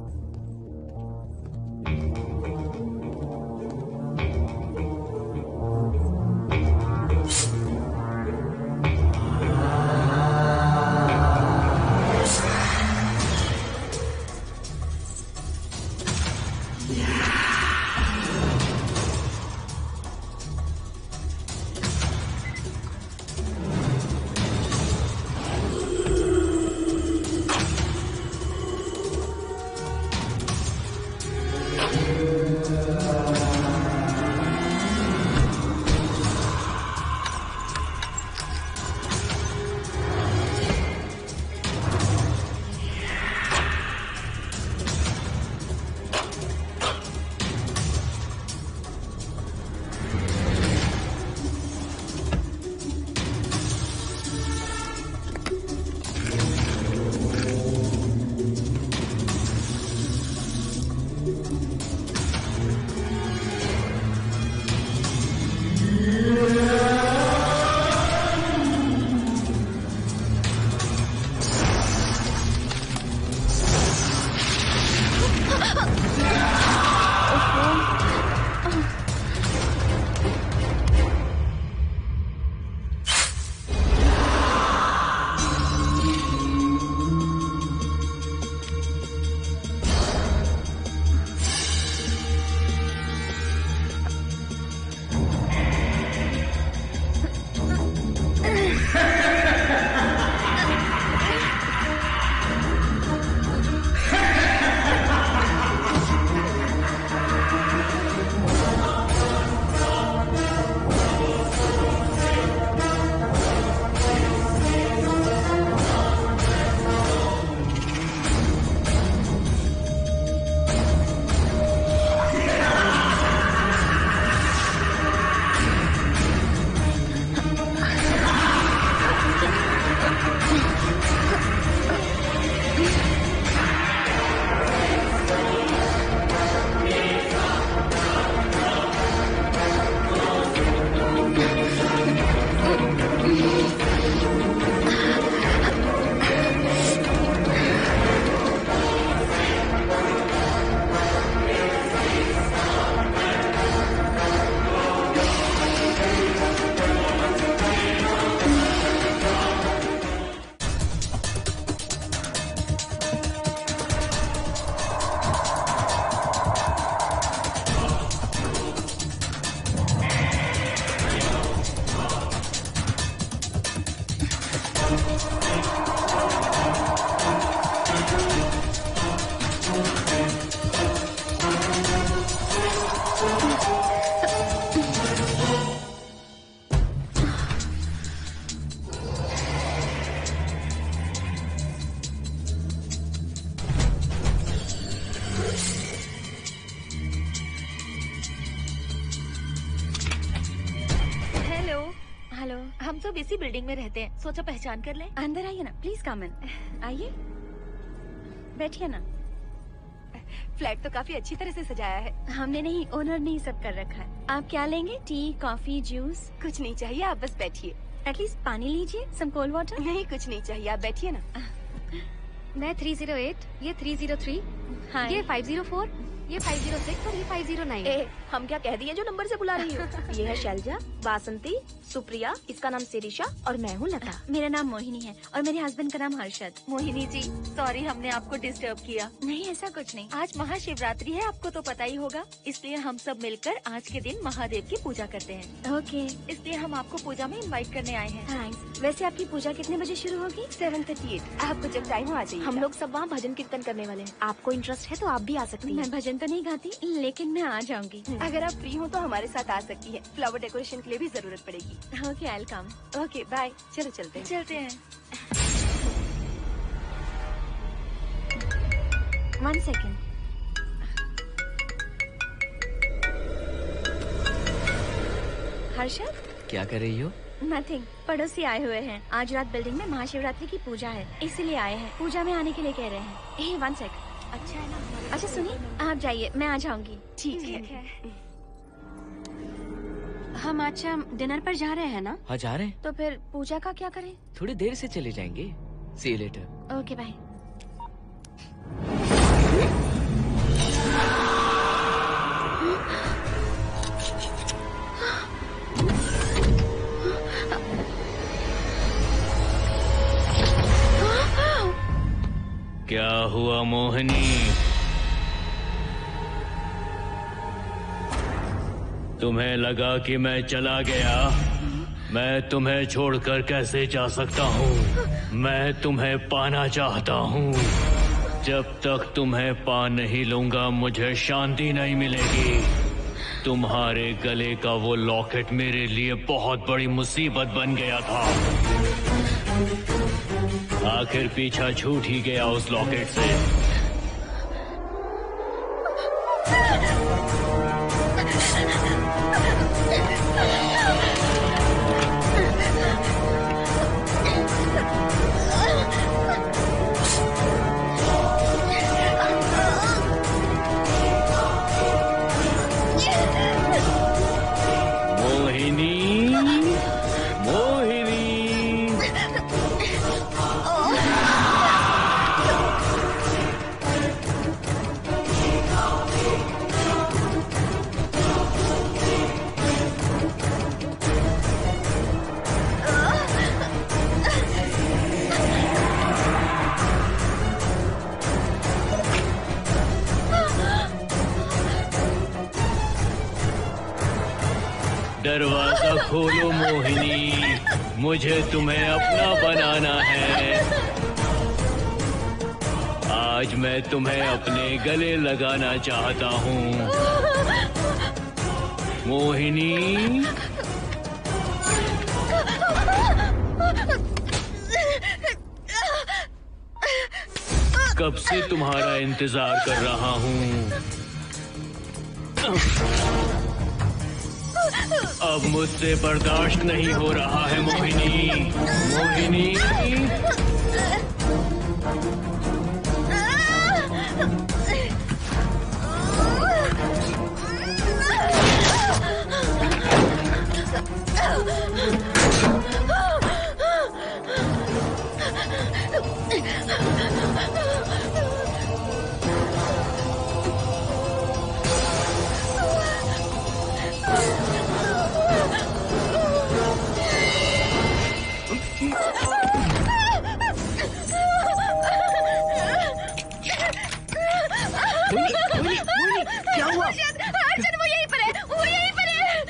हम सब इसी बिल्डिंग में रहते हैं, सोचा पहचान कर लें। अंदर आइए ना, प्लीज कम इन। आइए, बैठिए ना। फ्लैट तो काफी अच्छी तरह से सजाया है। हमने नहीं, ओनर ने ही सब कर रखा है। आप क्या लेंगे? T, coffee, juice? कुछ नहीं चाहिए, आप बस बैठिए। एटलीस्ट पानी लीजिए, सम कोल्ड वाटर। नहीं, कुछ नहीं चाहिए, आप बैठिए ना। मैं 308, ये 303, हाँ। ये 504, ये 506 और ये 509। हम क्या कह दिए जो नंबर से बुला रही हो? ये है शैलजा, वासंती, सुप्रिया, इसका नाम शिरीषा और मैं हूँ लता। मेरा नाम मोहिनी है और मेरे हस्बैंड का नाम हर्षद। मोहिनी जी, सॉरी हमने आपको डिस्टर्ब किया। नहीं, ऐसा कुछ नहीं। आज महाशिवरात्रि है, आपको तो पता ही होगा, इसलिए हम सब मिलकर आज के दिन महादेव की पूजा करते हैं। ओके, इसलिए हम आपको पूजा में इनवाइट करने आए हैं। थैंक्स। वैसे आपकी पूजा कितने बजे शुरू होगी? 7:38। आपको जब टाइम हो आ जाइए। हम लोग सब वहाँ भजन कीर्तन करने वाले हैं, आपको इंटरेस्ट है तो आप भी आ सकती हैं। मैं भजन तो नहीं गाती, लेकिन मैं आ जाऊंगी। अगर आप फ्री हो तो हमारे साथ आ सकती है। फ्लावर डेकोरेशन के लिए भी जरूरत पड़ेगी। Okay, I will come. Okay, bye. चलो चलते हैं। चलते हैं। 1 सेकेंड। हर्षद, क्या कर रही हो? नथिंग। पड़ोसी आए हुए हैं। आज रात बिल्डिंग में महाशिवरात्रि की पूजा है, इसीलिए आए हैं। पूजा में आने के लिए कह रहे हैं। 1 सेकेंड। अच्छा है ना? अच्छा सुनिए, आप जाइए, मैं आ जाऊंगी। ठीक है। हम अच्छा डिनर पर जा रहे हैं ना? हाँ, जा रहे हैं। तो फिर पूजा का क्या करें? थोड़ी देर से चले जाएंगे। See you later. Okay, bye. क्या हुआ मोहिनी? तुम्हें लगा कि मैं चला गया? मैं तुम्हें छोड़कर कैसे जा सकता हूँ? मैं तुम्हें पाना चाहता हूँ। जब तक तुम्हें पा नहीं लूंगा मुझे शांति नहीं मिलेगी। तुम्हारे गले का वो लॉकेट मेरे लिए बहुत बड़ी मुसीबत बन गया था। आखिर पीछा छूट ही गया उस लॉकेट से। दरवाजा खोलो मोहिनी, मुझे तुम्हें अपना बनाना है। आज मैं तुम्हें अपने गले लगाना चाहता हूँ मोहिनी। कब से तुम्हारा इंतजार कर रहा हूँ। अब मुझसे बर्दाश्त नहीं हो रहा है मोहिनी। मोहिनी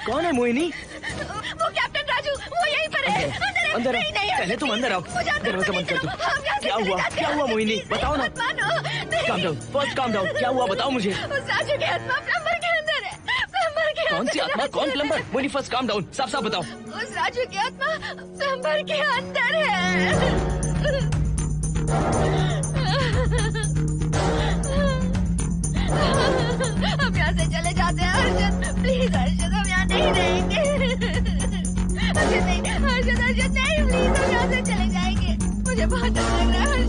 कौन है मोहिनी? वो कैप्टन राजू, वो यहीं पर है। अंदर आओ, पहले तुम अंदर आओ। दरवाजा बंद कर दो। क्या हुआ? क्या हुआ मोहिनी? बताओ ना। Calm down, first calm down. क्या हुआ बताओ मुझे। उस राजू की आत्मा प्लम्बर के अंदर है। प्लम्बर के कौन सी आत्मा? कौन plumber? Mohini first calm down, साफ साफ बताओ। उस राजू की आत्मा प्लम्बर के अंदर है। हम यहाँ से चले जाते हैं हर्षद, प्लीज हर्षद, हम यहाँ नहीं रहेंगे। हर्षद नहीं, हर्षद बहुत डर लग रहा है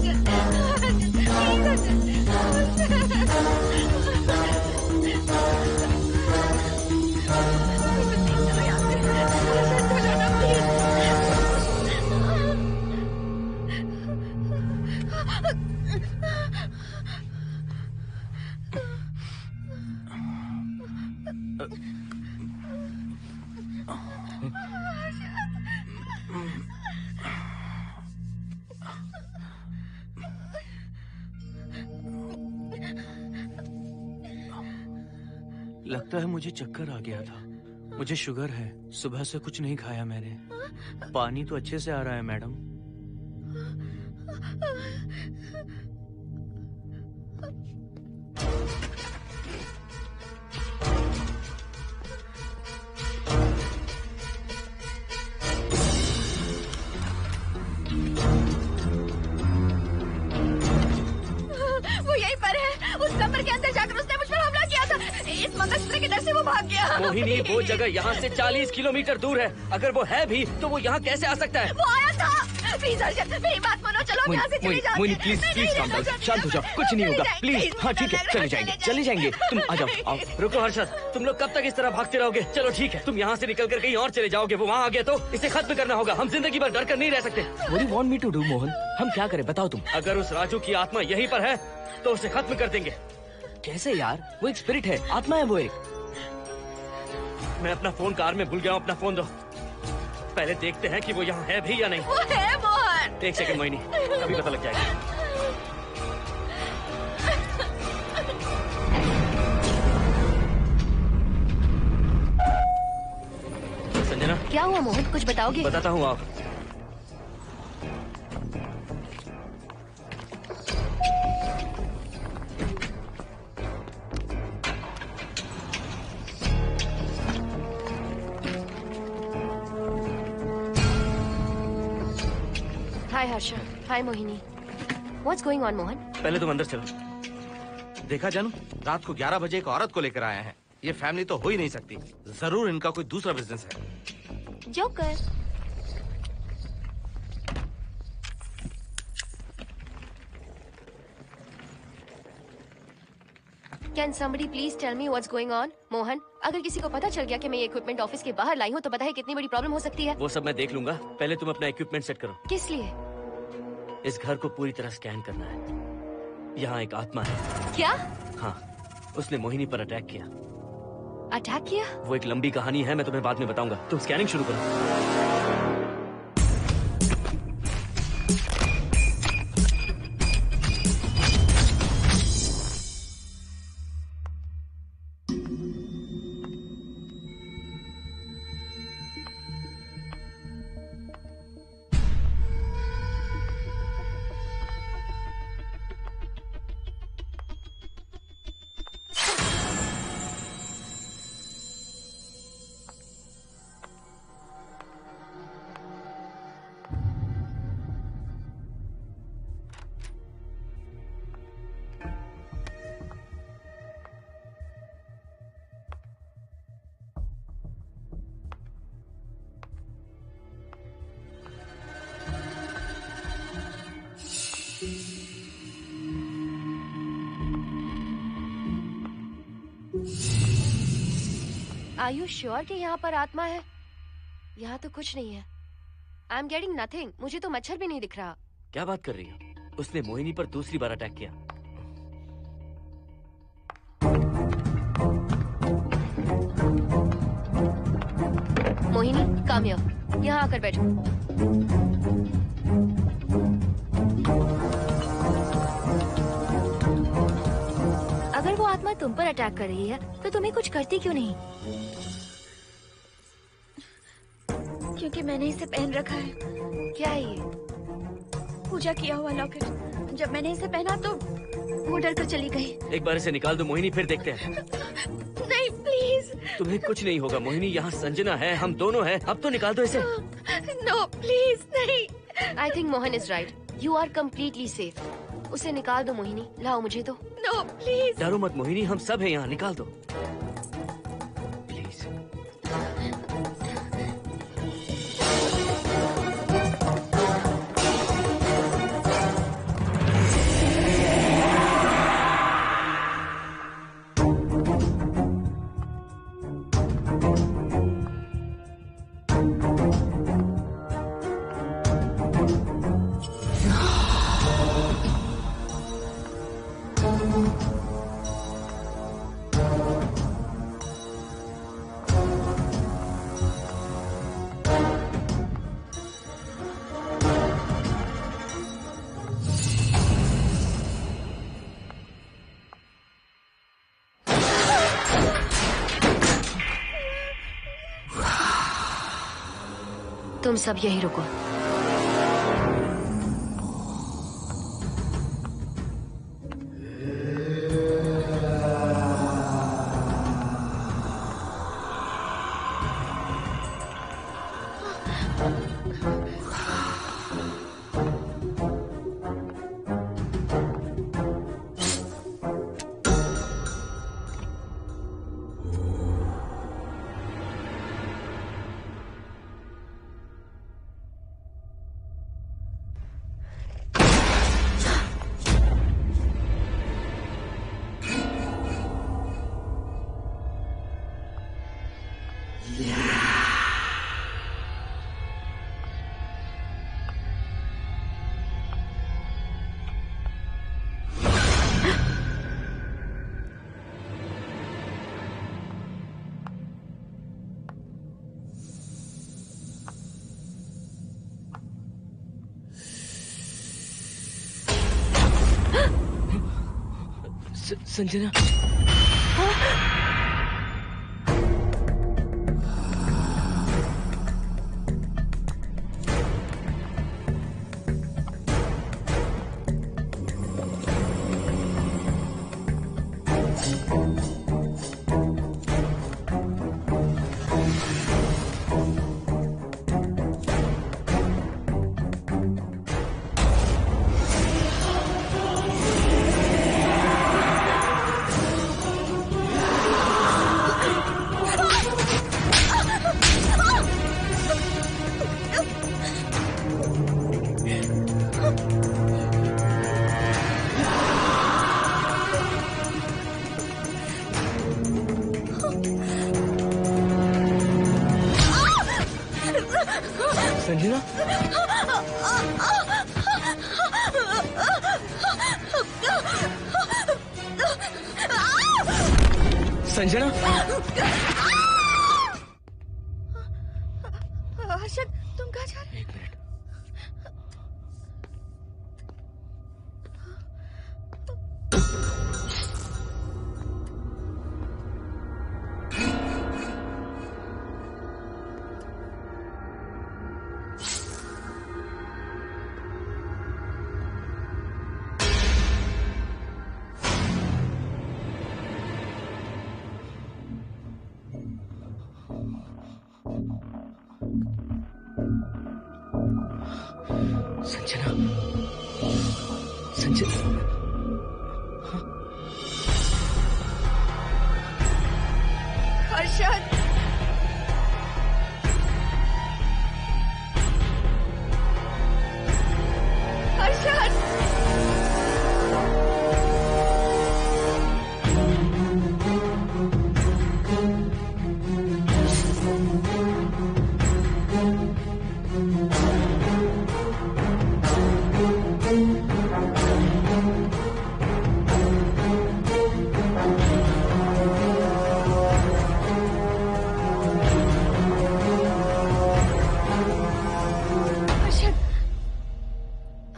लगता है मुझे चक्कर आ गया था। मुझे शुगर है, सुबह से कुछ नहीं खाया मैंने। पानी तो अच्छे से आ रहा है मैडम। वो यहीं पर है। उस कमरे के अंदर जाकर उसने मुझ पर हमला किया था। इस मंगलसूत्र के डर से वो भाग गया। मोहिनी, वो जगह यहाँ से 40 किलोमीटर दूर है। अगर वो है भी तो वो यहाँ कैसे आ सकता है? वो आया था। प्लीज अर्शद, मेरी बात मानो, चलो हम यहाँ से चले जाते हैं। Mohini please please calm down, शांत हो जाओ, कुछ नहीं होगा प्लीज। हाँ ठीक है, चले जाएंगे, तुम आ जाओ। आओ। रुको हर्षद, तुम लोग कब तक इस तरह भागते रहोगे? चलो ठीक है, तुम यहाँ से निकल कर कहीं और चले जाओगे। वो वहाँ आ गया तो इसे खत्म करना होगा। हम जिंदगी भर डर कर नहीं रह सकते। What do you want me to do, Mohan? हम क्या करें बताओ तुम। अगर उस राजू की आत्मा यहीं पर है तो उसे खत्म कर देंगे। कैसे यार? वो एक स्पिरिट है, आत्मा है वो एक। मैं अपना फोन कार में भूल गया हूँ। अपना फोन दो। पहले देखते हैं कि वो यहाँ है भी या नहीं। वो है मोहन। एक सेकंड मोहिनी, अभी पता लग जाएगा। संजना, क्या हुआ मोहन, कुछ बताओगे? बताता हूँ आप। हाय हर्षा, हाय Mohini. What's going on Mohan? पहले तुम अंदर चलो। देखा जानू, रात को 11 बजे एक औरत को लेकर आया है। ये फैमिली तो हो ही नहीं सकती। जरूर इनका कोई दूसरा बिजनेस है। Joker. Can somebody please tell me what's going on? Mohan, अगर किसी को पता चल गया कि मैं ये इक्विपमेंट ऑफिस के बाहर लाई हूँ तो पता है कितनी बड़ी प्रॉब्लम हो सकती है। वो सब मैं देख लूंगा। पहले तुम अपना इक्विपमेंट सेट करो। किस लिए? इस घर को पूरी तरह स्कैन करना है। यहाँ एक आत्मा है। क्या? हाँ, उसने मोहिनी पर अटैक किया। अटैक किया? वो एक लंबी कहानी है, मैं तुम्हें बाद में बताऊंगा। तुम स्कैनिंग शुरू करो। Are you sure कि यहाँ पर आत्मा है? यहाँ तो कुछ नहीं है। I am getting nothing. मुझे तो मच्छर भी नहीं दिख रहा। क्या बात कर रही हो? उसने मोहिनी पर दूसरी बार अटैक किया। मोहिनी, काम यहाँ आकर बैठो। अगर वो आत्मा तुम पर अटैक कर रही है तो तुम्हें कुछ करती क्यों नहीं? क्योंकि मैंने इसे पहन रखा है। क्या है ये? पूजा किया हुआ लॉकेट। जब मैंने इसे पहना तो वो डर कर चली गई। एक बार इसे निकाल दो मोहिनी, फिर देखते हैं। नहीं प्लीज। तुम्हें कुछ नहीं होगा मोहिनी, यहाँ संजना है, हम दोनों हैं। अब तो निकाल दो इसे। नो प्लीज नहीं। I think Mohan is right. You are completely safe. उसे निकाल दो मोहिनी। लाओ मुझे तो। No please. डरो मत मोहिनी, हम सब हैं यहाँ, निकाल दो। तुम सब यहीं रुको। संजना, संजना, संजना, हर्षद, तुम कहाँ जा रहे हो? एक मिनट। संजना, संजना, हर्षद, हर्षद,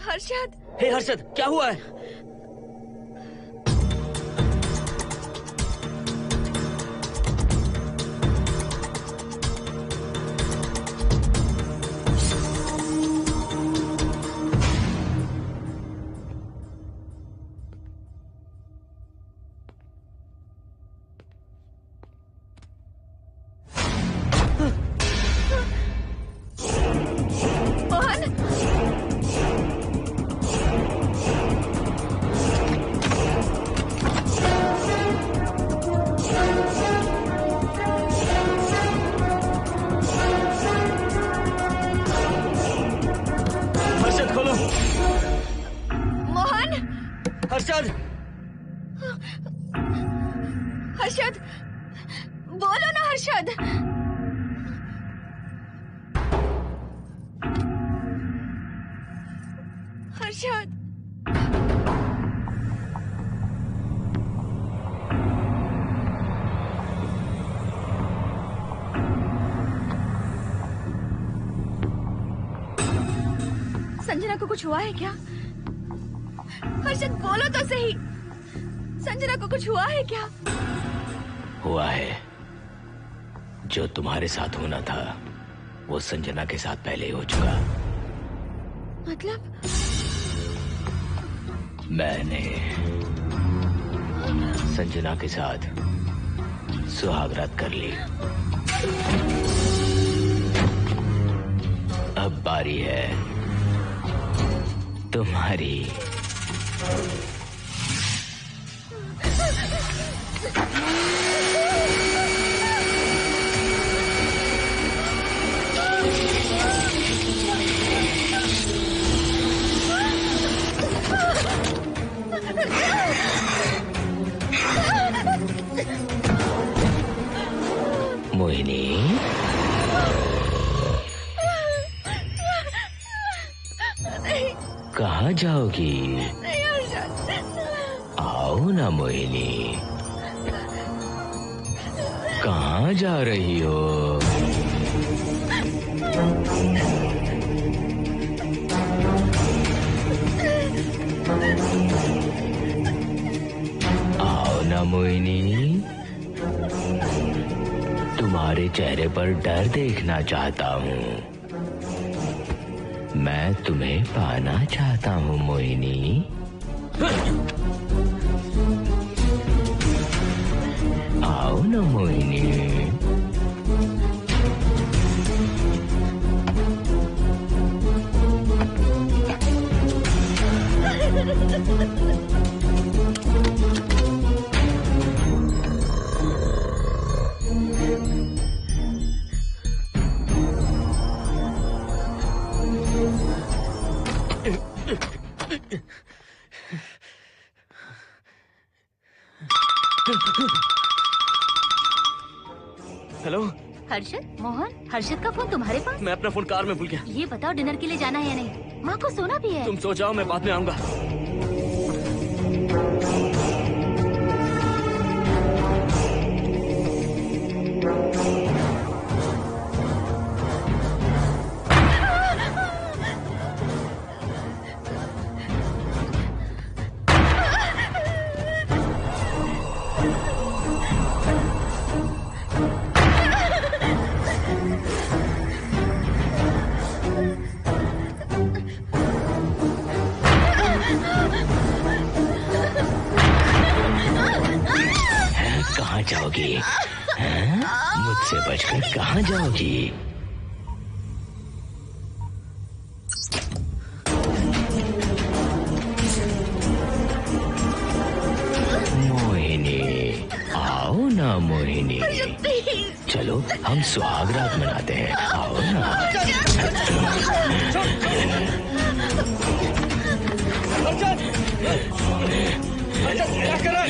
हर्षद, हे हर्षद, क्या हुआ है? हर्षद, हर्षद, बोलो ना हर्षद। हर्षद, संजना को कुछ हुआ है क्या? हर्षद बोलो तो सही, संजना को कुछ हुआ है क्या? हुआ है, जो तुम्हारे साथ होना था वो संजना के साथ पहले ही हो चुका। मतलब? मैंने संजना के साथ सुहागरात कर ली। अब बारी है तुम्हारी। मोहिनी, कहाँ जाओगी? आओ ना मोहिनी, कहाँ जा रही हो? आओ ना मोहिनी, तुम्हारे चेहरे पर डर देखना चाहता हूँ। मैं तुम्हें पाना चाहता हूँ मोहिनी। आओ ना मोहिनी। हेलो हर्षद, मोहन, हर्षद का फोन तुम्हारे पास? मैं अपना फोन कार में भूल गया। ये बताओ डिनर के लिए जाना है या नहीं? माँ को सोना भी है। तुम सो जाओ, मैं बाद में आऊंगा। कहाँ जाओगी? मुझसे बचकर कहाँ जाओगी? मोहिनी, आओ ना मोहिनी। चलो हम सुहागरात मनाते हैं, आओ ना। क्या कर रहा है?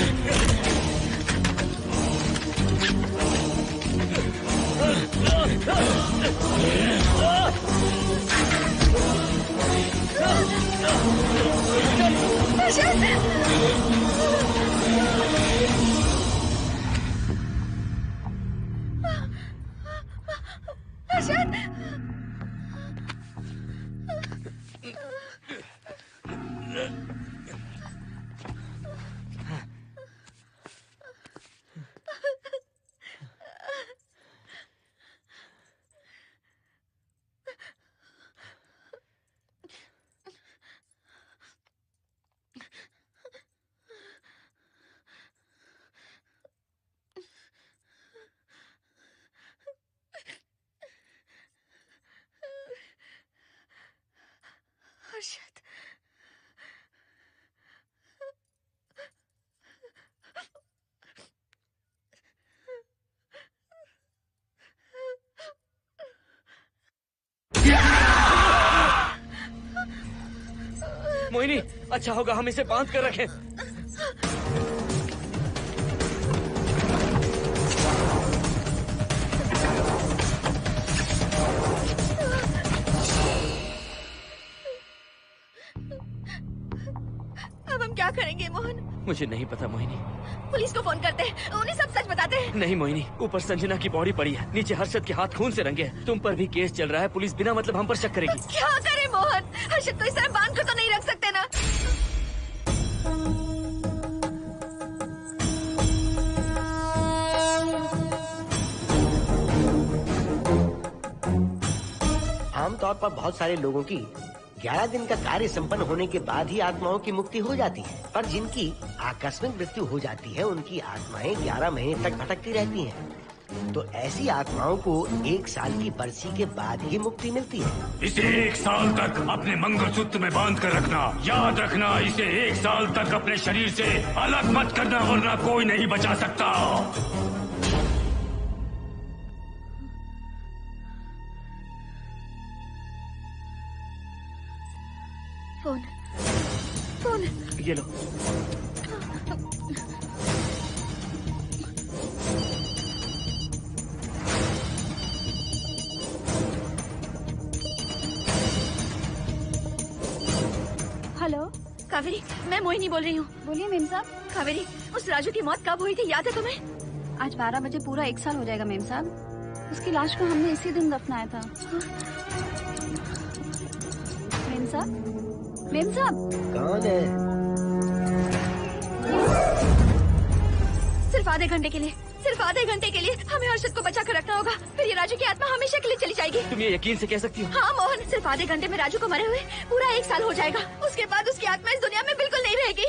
हर्षद, मोहिनी, अच्छा होगा हम इसे बांध कर रखें। अब हम क्या करेंगे मोहन? मुझे नहीं पता मोहिनी। पुलिस को फोन करते हैं, उन्हें सब सच बताते हैं। नहीं मोहिनी, ऊपर संजना की बॉडी पड़ी है, नीचे हर्षद के हाथ खून से रंगे हैं। तुम पर भी केस चल रहा है, पुलिस बिना मतलब हम पर शक करेगी। क्या करे मोहन? हर्षद को इस तरह बांध कर तो नहीं रख सकते ना। आमतौर पर बहुत सारे लोगों की 11 दिन का कार्य संपन्न होने के बाद ही आत्माओं की मुक्ति हो जाती है, पर जिनकी आकस्मिक मृत्यु हो जाती है उनकी आत्माएं 11 महीने तक भटकती रहती हैं। तो ऐसी आत्माओं को 1 साल की बरसी के बाद ही मुक्ति मिलती है। इसे 1 साल तक अपने मंगलसूत्र में बांध कर रखना। याद रखना, इसे 1 साल तक अपने शरीर से अलग मत करना, वरना कोई नहीं बचा सकता। फोन ये लो। हेलो कावेरी, मैं मोहिनी बोल रही हूँ। बोलिए मेम साहब। कावेरी, उस राजू की मौत कब हुई थी, याद है तुम्हें? आज 12 बजे पूरा 1 साल हो जाएगा मेम साहब। उसकी लाश को हमने इसी दिन दफनाया था। मेम साहब, मेम साहब। कौन है? सिर्फ आधे घंटे के लिए, सिर्फ आधे घंटे के लिए हमें हर्षद को बचा कर रखना होगा। फिर ये राजू की आत्मा हमेशा के लिए चली जाएगी। तुम ये यकीन से कह सकती हो? हाँ मोहन, सिर्फ आधे घंटे में राजू को मरे हुए पूरा 1 साल हो जाएगा। उसके बाद उसकी आत्मा इस दुनिया में बिल्कुल नहीं रहेगी।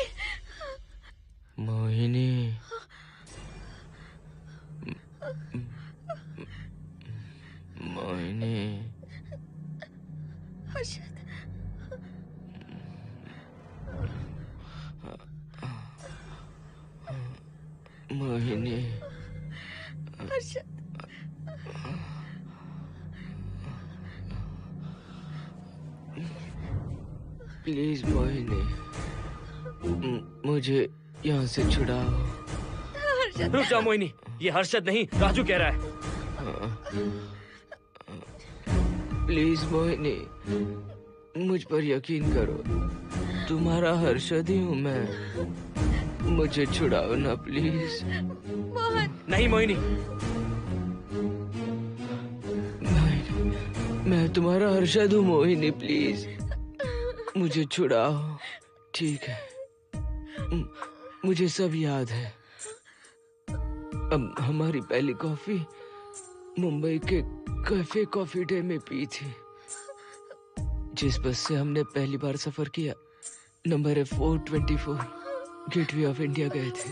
मोहिनी, मोहिनी, हर्षद, मोहिनी, हर्षद, प्लीज मोहिनी, मुझे यहाँ से छुड़ाओ। हर्षद। रुक जाओ मोहिनी, ये हर्षद नहीं राजू कह रहा है। प्लीज मोहिनी, मुझ पर यकीन करो, तुम्हारा हर्षद ही हूँ मैं। मुझे छुड़ाओ ना प्लीज। मोहन। नहीं मोहिनी, मैं तुम्हारा हर्षद हूँ मोहिनी, प्लीज मुझे छुड़ाओ। ठीक है, मुझे सब याद है। अब हमारी पहली कॉफी मुंबई के कैफे कॉफी डे में पी थी। जिस बस से हमने पहली बार सफर किया, नंबर है 424, गेटवे ऑफ इंडिया गए थे।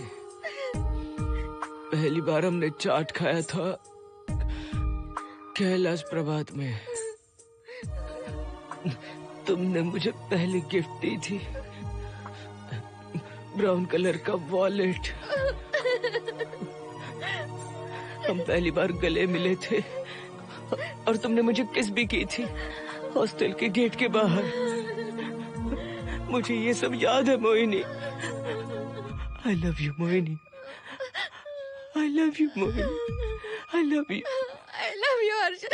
पहली बार हमने चाट खाया था कैलाश प्रभात में। तुमने मुझे पहली गिफ्ट दी थी, ब्राउन कलर का वॉलेट। हम पहली बार गले मिले थे और तुमने मुझे किस भी की थी हॉस्टल के गेट के बाहर। मुझे ये सब याद है Mohini. I love you Mohini, I love you Mohini, I love you, I love you Harshad.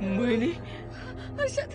Mohini, Harshad,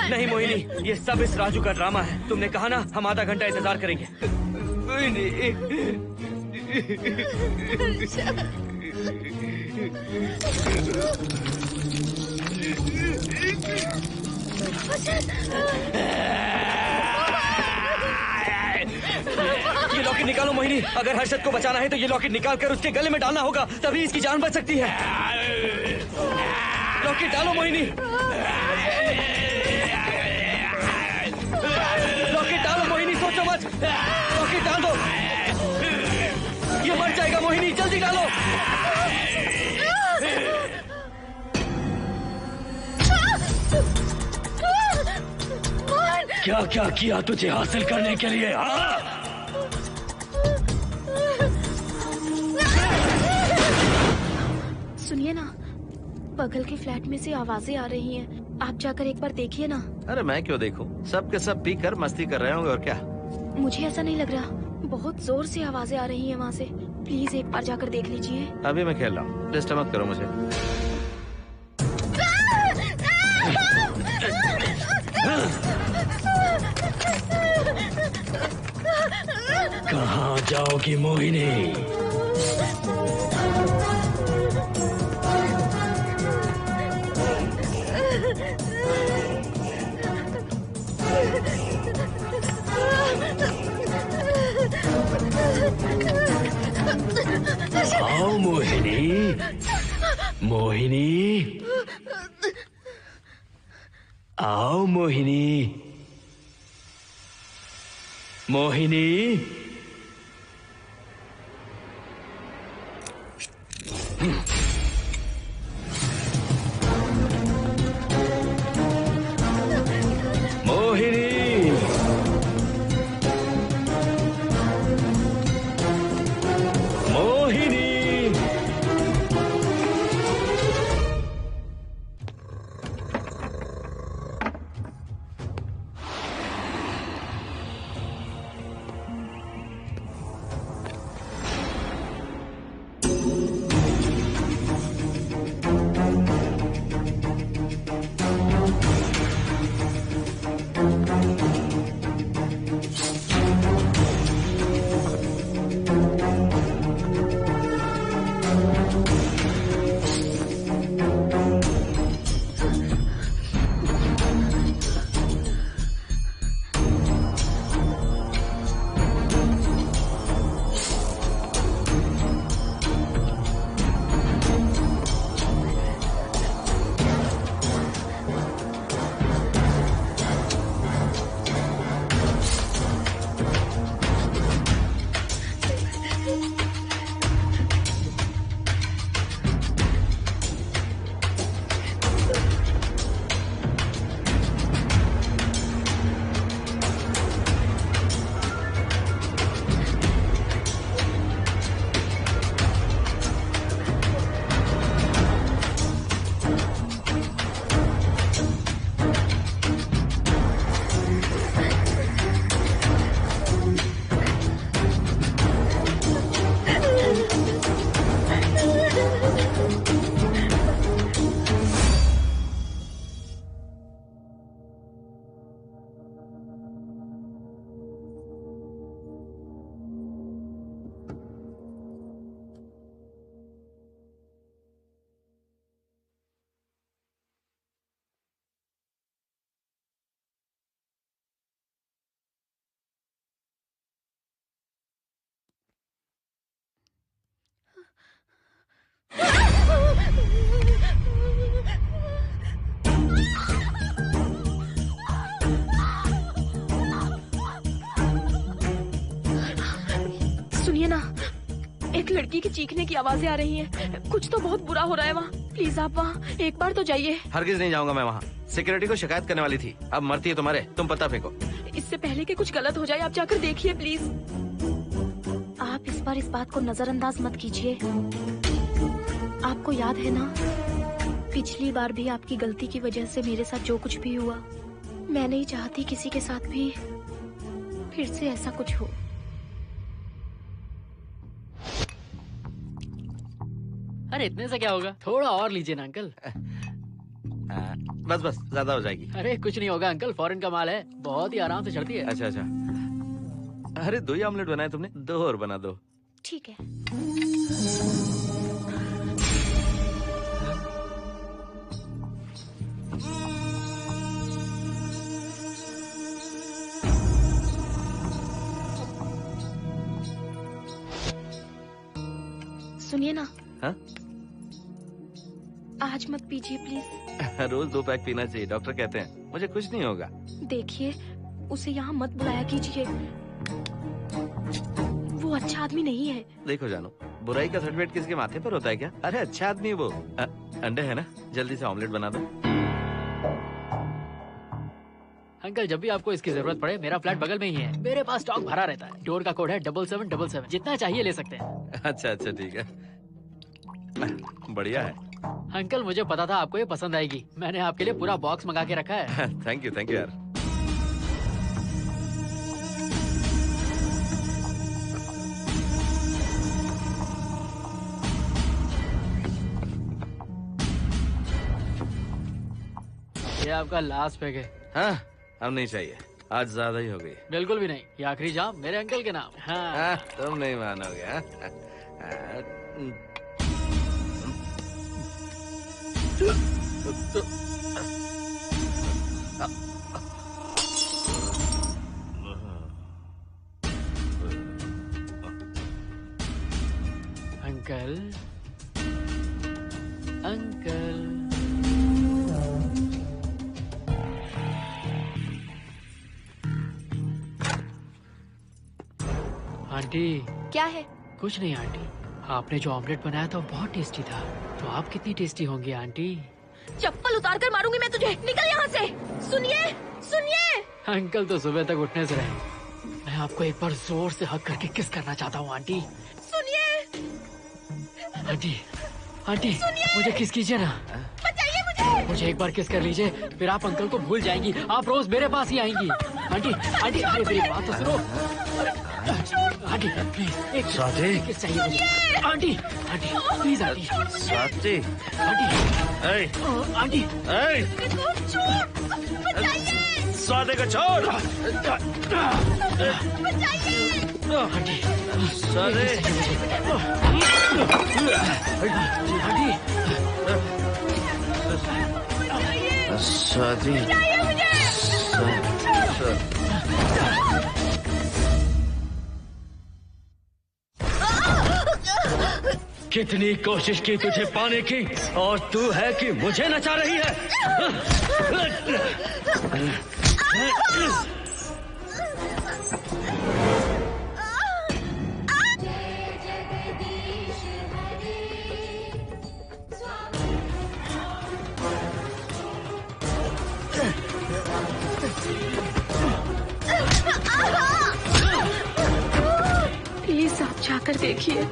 नहीं मोहिनी, ये सब इस राजू का ड्रामा है। तुमने कहा ना हम आधा घंटा इंतजार करेंगे। ये लॉकेट निकालो मोहिनी। अगर हर्षद को बचाना है तो ये लॉकेट निकाल कर उसके गले में डालना होगा, तभी इसकी जान बच सकती है। लॉकेट डालो मोहिनी, लॉकेट डालो मोहिनी, सोचो मत। लॉकेट डाल दो, ये मर जाएगा मोहिनी, जल्दी डालो। क्या क्या किया तुझे हासिल करने के लिए? सुनिए ना, बगल के फ्लैट में से आवाजें आ रही हैं। आप जाकर एक बार देखिए ना। अरे मैं क्यों देखूं? सब के सब पी कर मस्ती कर रहे होंगे और क्या। मुझे ऐसा नहीं लग रहा, बहुत जोर से आवाजें आ रही हैं वहाँ से। प्लीज एक बार जाकर देख लीजिए। अभी मैं खेल रहा हूँ, डिस्टर्ब मत करो मुझे। कहाँ जाओगी मोहिनी? आओ मोहिनी, मोहिनी, आओ मोहिनी, मोहिनी। सुनिए ना, एक लड़की की चीखने की आवाजें आ रही हैं। कुछ तो बहुत बुरा हो रहा है वहाँ। प्लीज आप वहाँ एक बार तो जाइए। हरगिज नहीं जाऊंगा मैं वहाँ। सिक्योरिटी को शिकायत करने वाली थी, अब मरती है तुम्हारे, तुम पता फेंको। इससे पहले कि कुछ गलत हो जाए, आप जाकर देखिए प्लीज। आप इस बार इस बात को नजरअंदाज मत कीजिए। आपको याद है ना, पिछली बार भी आपकी गलती की वजह से मेरे साथ जो कुछ भी हुआ, मैं नहीं चाहती किसी के साथ भी फिर से ऐसा कुछ हो। अरे इतने से क्या होगा, थोड़ा और लीजिए ना अंकल। बस बस, ज्यादा हो जाएगी। अरे कुछ नहीं होगा अंकल, फॉरेन का माल है, बहुत ही आराम से चढ़ती है। अच्छा अच्छा। अरे 2 ही ऑमलेट बनाए तुमने, 2 और बना दो। ठीक है। सुनिए ना। हाँ? आज मत पीजिए प्लीज। रोज 2 पैक पीना चाहिए, डॉक्टर कहते हैं। मुझे कुछ नहीं होगा। देखिए, उसे यहाँ मत बुलाया कीजिए। वो वो अच्छा आदमी नहीं है। देखो जानो, बुराई का सर्टिफिकेट किसके माथे पर होता है क्या? अरे अच्छा आदमी है वो। अंडे है ना, जल्दी से ऑमलेट बना दो। अंकल जब भी आपको इसकी जरूरत पड़े मेरा फ्लैट बगल में ही है, मेरे पास स्टॉक भरा रहता है। डोर का कोड है 7777, जितना चाहिए ले सकते हैं। अच्छा अच्छा ठीक है, बढ़िया है। अंकल मुझे पता था आपको ये पसंद आएगी, मैंने आपके लिए पूरा बॉक्स मंगा के रखा है। थैंक यू यार। ये आपका लास्ट पैक है। हाँ, अब नहीं चाहिए, आज ज्यादा ही हो गई। बिल्कुल भी नहीं, ये आखिरी जाम मेरे अंकल के नाम। हाँ। तुम नहीं मानोगे। Uncle uncle aunty. क्या है? कुछ नहीं आंटी, आपने जो ऑमलेट बनाया था वो बहुत टेस्टी था, तो आप कितनी टेस्टी होंगी आंटी। चप्पल उतार कर मारूंगी मैं तुझे, निकल यहाँ से। सुनिए सुनिए। अंकल तो सुबह तक उठने से रहे, मैं आपको एक बार जोर से हक करके किस करना चाहता हूँ आंटी। सुनिए आंटी, आंटी मुझे किस कीजिए ना, बचाइए मुझे एक बार किस कर लीजिए, फिर आप अंकल को भूल जाएंगी, आप रोज मेरे पास ही आएंगी। आंटी आंटी अरे मेरी बात तो सुनो। आंटी प्लीज एक किस चाहिए मुझे। Aunty aunty please aunty. Swati aunty Swati को छोड़। आंटी स्वाति कितनी कोशिश की तुझे पाने की, और तू है कि मुझे नचा रही है। प्लीज आप जाकर देखिए।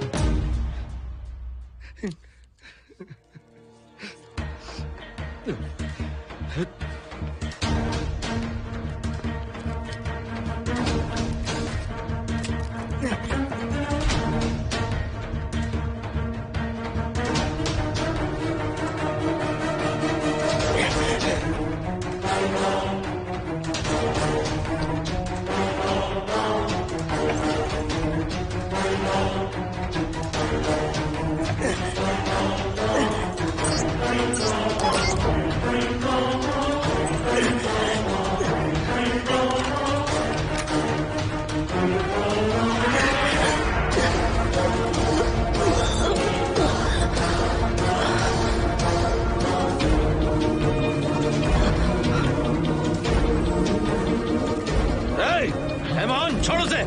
छोड़ो से।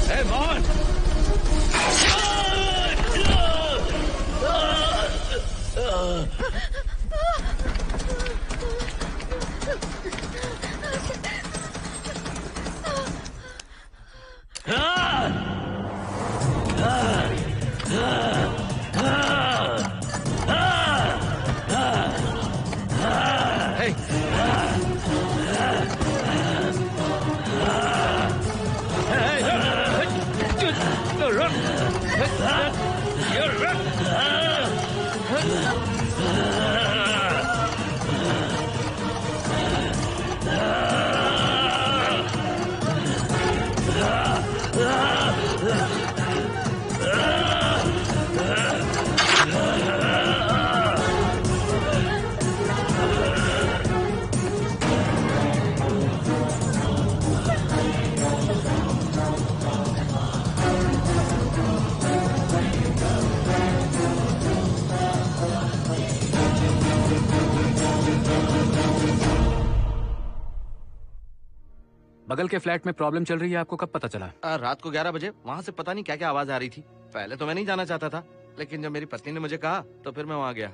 Hey, Mohan! बगल के फ्लैट में प्रॉब्लम चल रही है, आपको कब पता चला? रात को 11 बजे वहाँ से पता नहीं क्या क्या आवाज आ रही थी। पहले तो मैं नहीं जाना चाहता था, लेकिन जब मेरी पत्नी ने मुझे कहा तो फिर मैं वहाँ गया।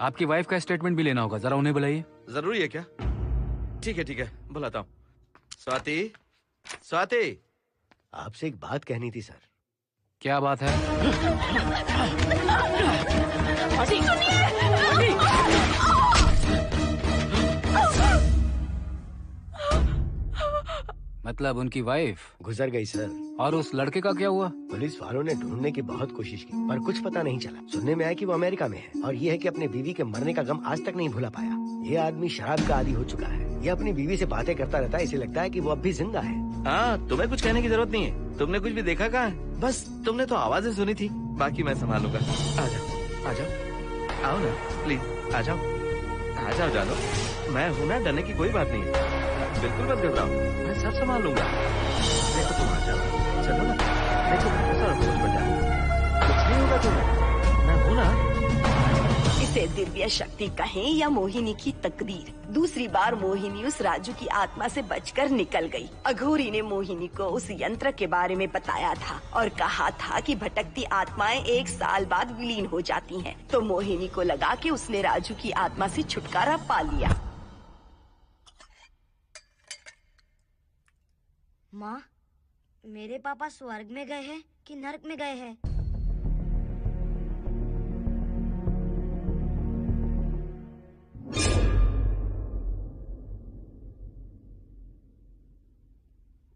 आपकी वाइफ का स्टेटमेंट भी लेना होगा, जरा उन्हें बुलाइए। जरूरी है क्या? ठीक है, बुलाता हूँ। स्वाति, स्वाति, आपसे एक बात कहनी थी सर। क्या बात है? मतलब उनकी वाइफ गुजर गई सर। और उस लड़के का क्या हुआ? पुलिस वालों ने ढूंढने की बहुत कोशिश की पर कुछ पता नहीं चला। सुनने में आया कि वो अमेरिका में है और ये है कि अपने बीवी के मरने का गम आज तक नहीं भुला पाया। ये आदमी शराब का आदी हो चुका है। ये अपनी बीवी से बातें करता रहता है, इसे लगता है कि वो अब भी जिंदा है। हाँ, तुम्हें कुछ कहने की जरूरत नहीं है। तुमने कुछ भी देखा कहाँ है? बस तुमने तो आवाजें सुनी थी, बाकी मैं संभालूंगा। आ जाओ, आओ ना प्लीज, आ जाओ जानो। मैं हूँ ना, डरने की कोई बात नहीं है। बिल्कुल मत घबराओ, मैं सब संभाल लूंगा। देखो तुम आ जाओ, चलो ना। देखो कुछ नहीं होगा तुम्हें, मैं हूँ ना। इसे दिव्य शक्ति कहें या मोहिनी की तकदीर, दूसरी बार मोहिनी उस राजू की आत्मा से बचकर निकल गई। अघोरी ने मोहिनी को उस यंत्र के बारे में बताया था और कहा था कि भटकती आत्माएं 1 साल बाद विलीन हो जाती हैं। तो मोहिनी को लगा कि उसने राजू की आत्मा से छुटकारा पा लिया। माँ, मेरे पापा स्वर्ग में गए हैं कि नरक में गए हैं?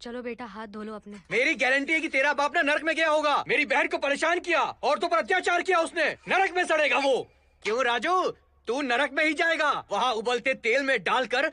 चलो बेटा, हाथ धो लो अपने। मेरी गारंटी है कि तेरा बाप ना नरक में गया होगा। मेरी बहन को परेशान किया, औरतों पर अत्याचार किया उसने। नरक में सड़ेगा वो। क्यों राजू, तू नरक में ही जाएगा। वहाँ उबलते तेल में डालकर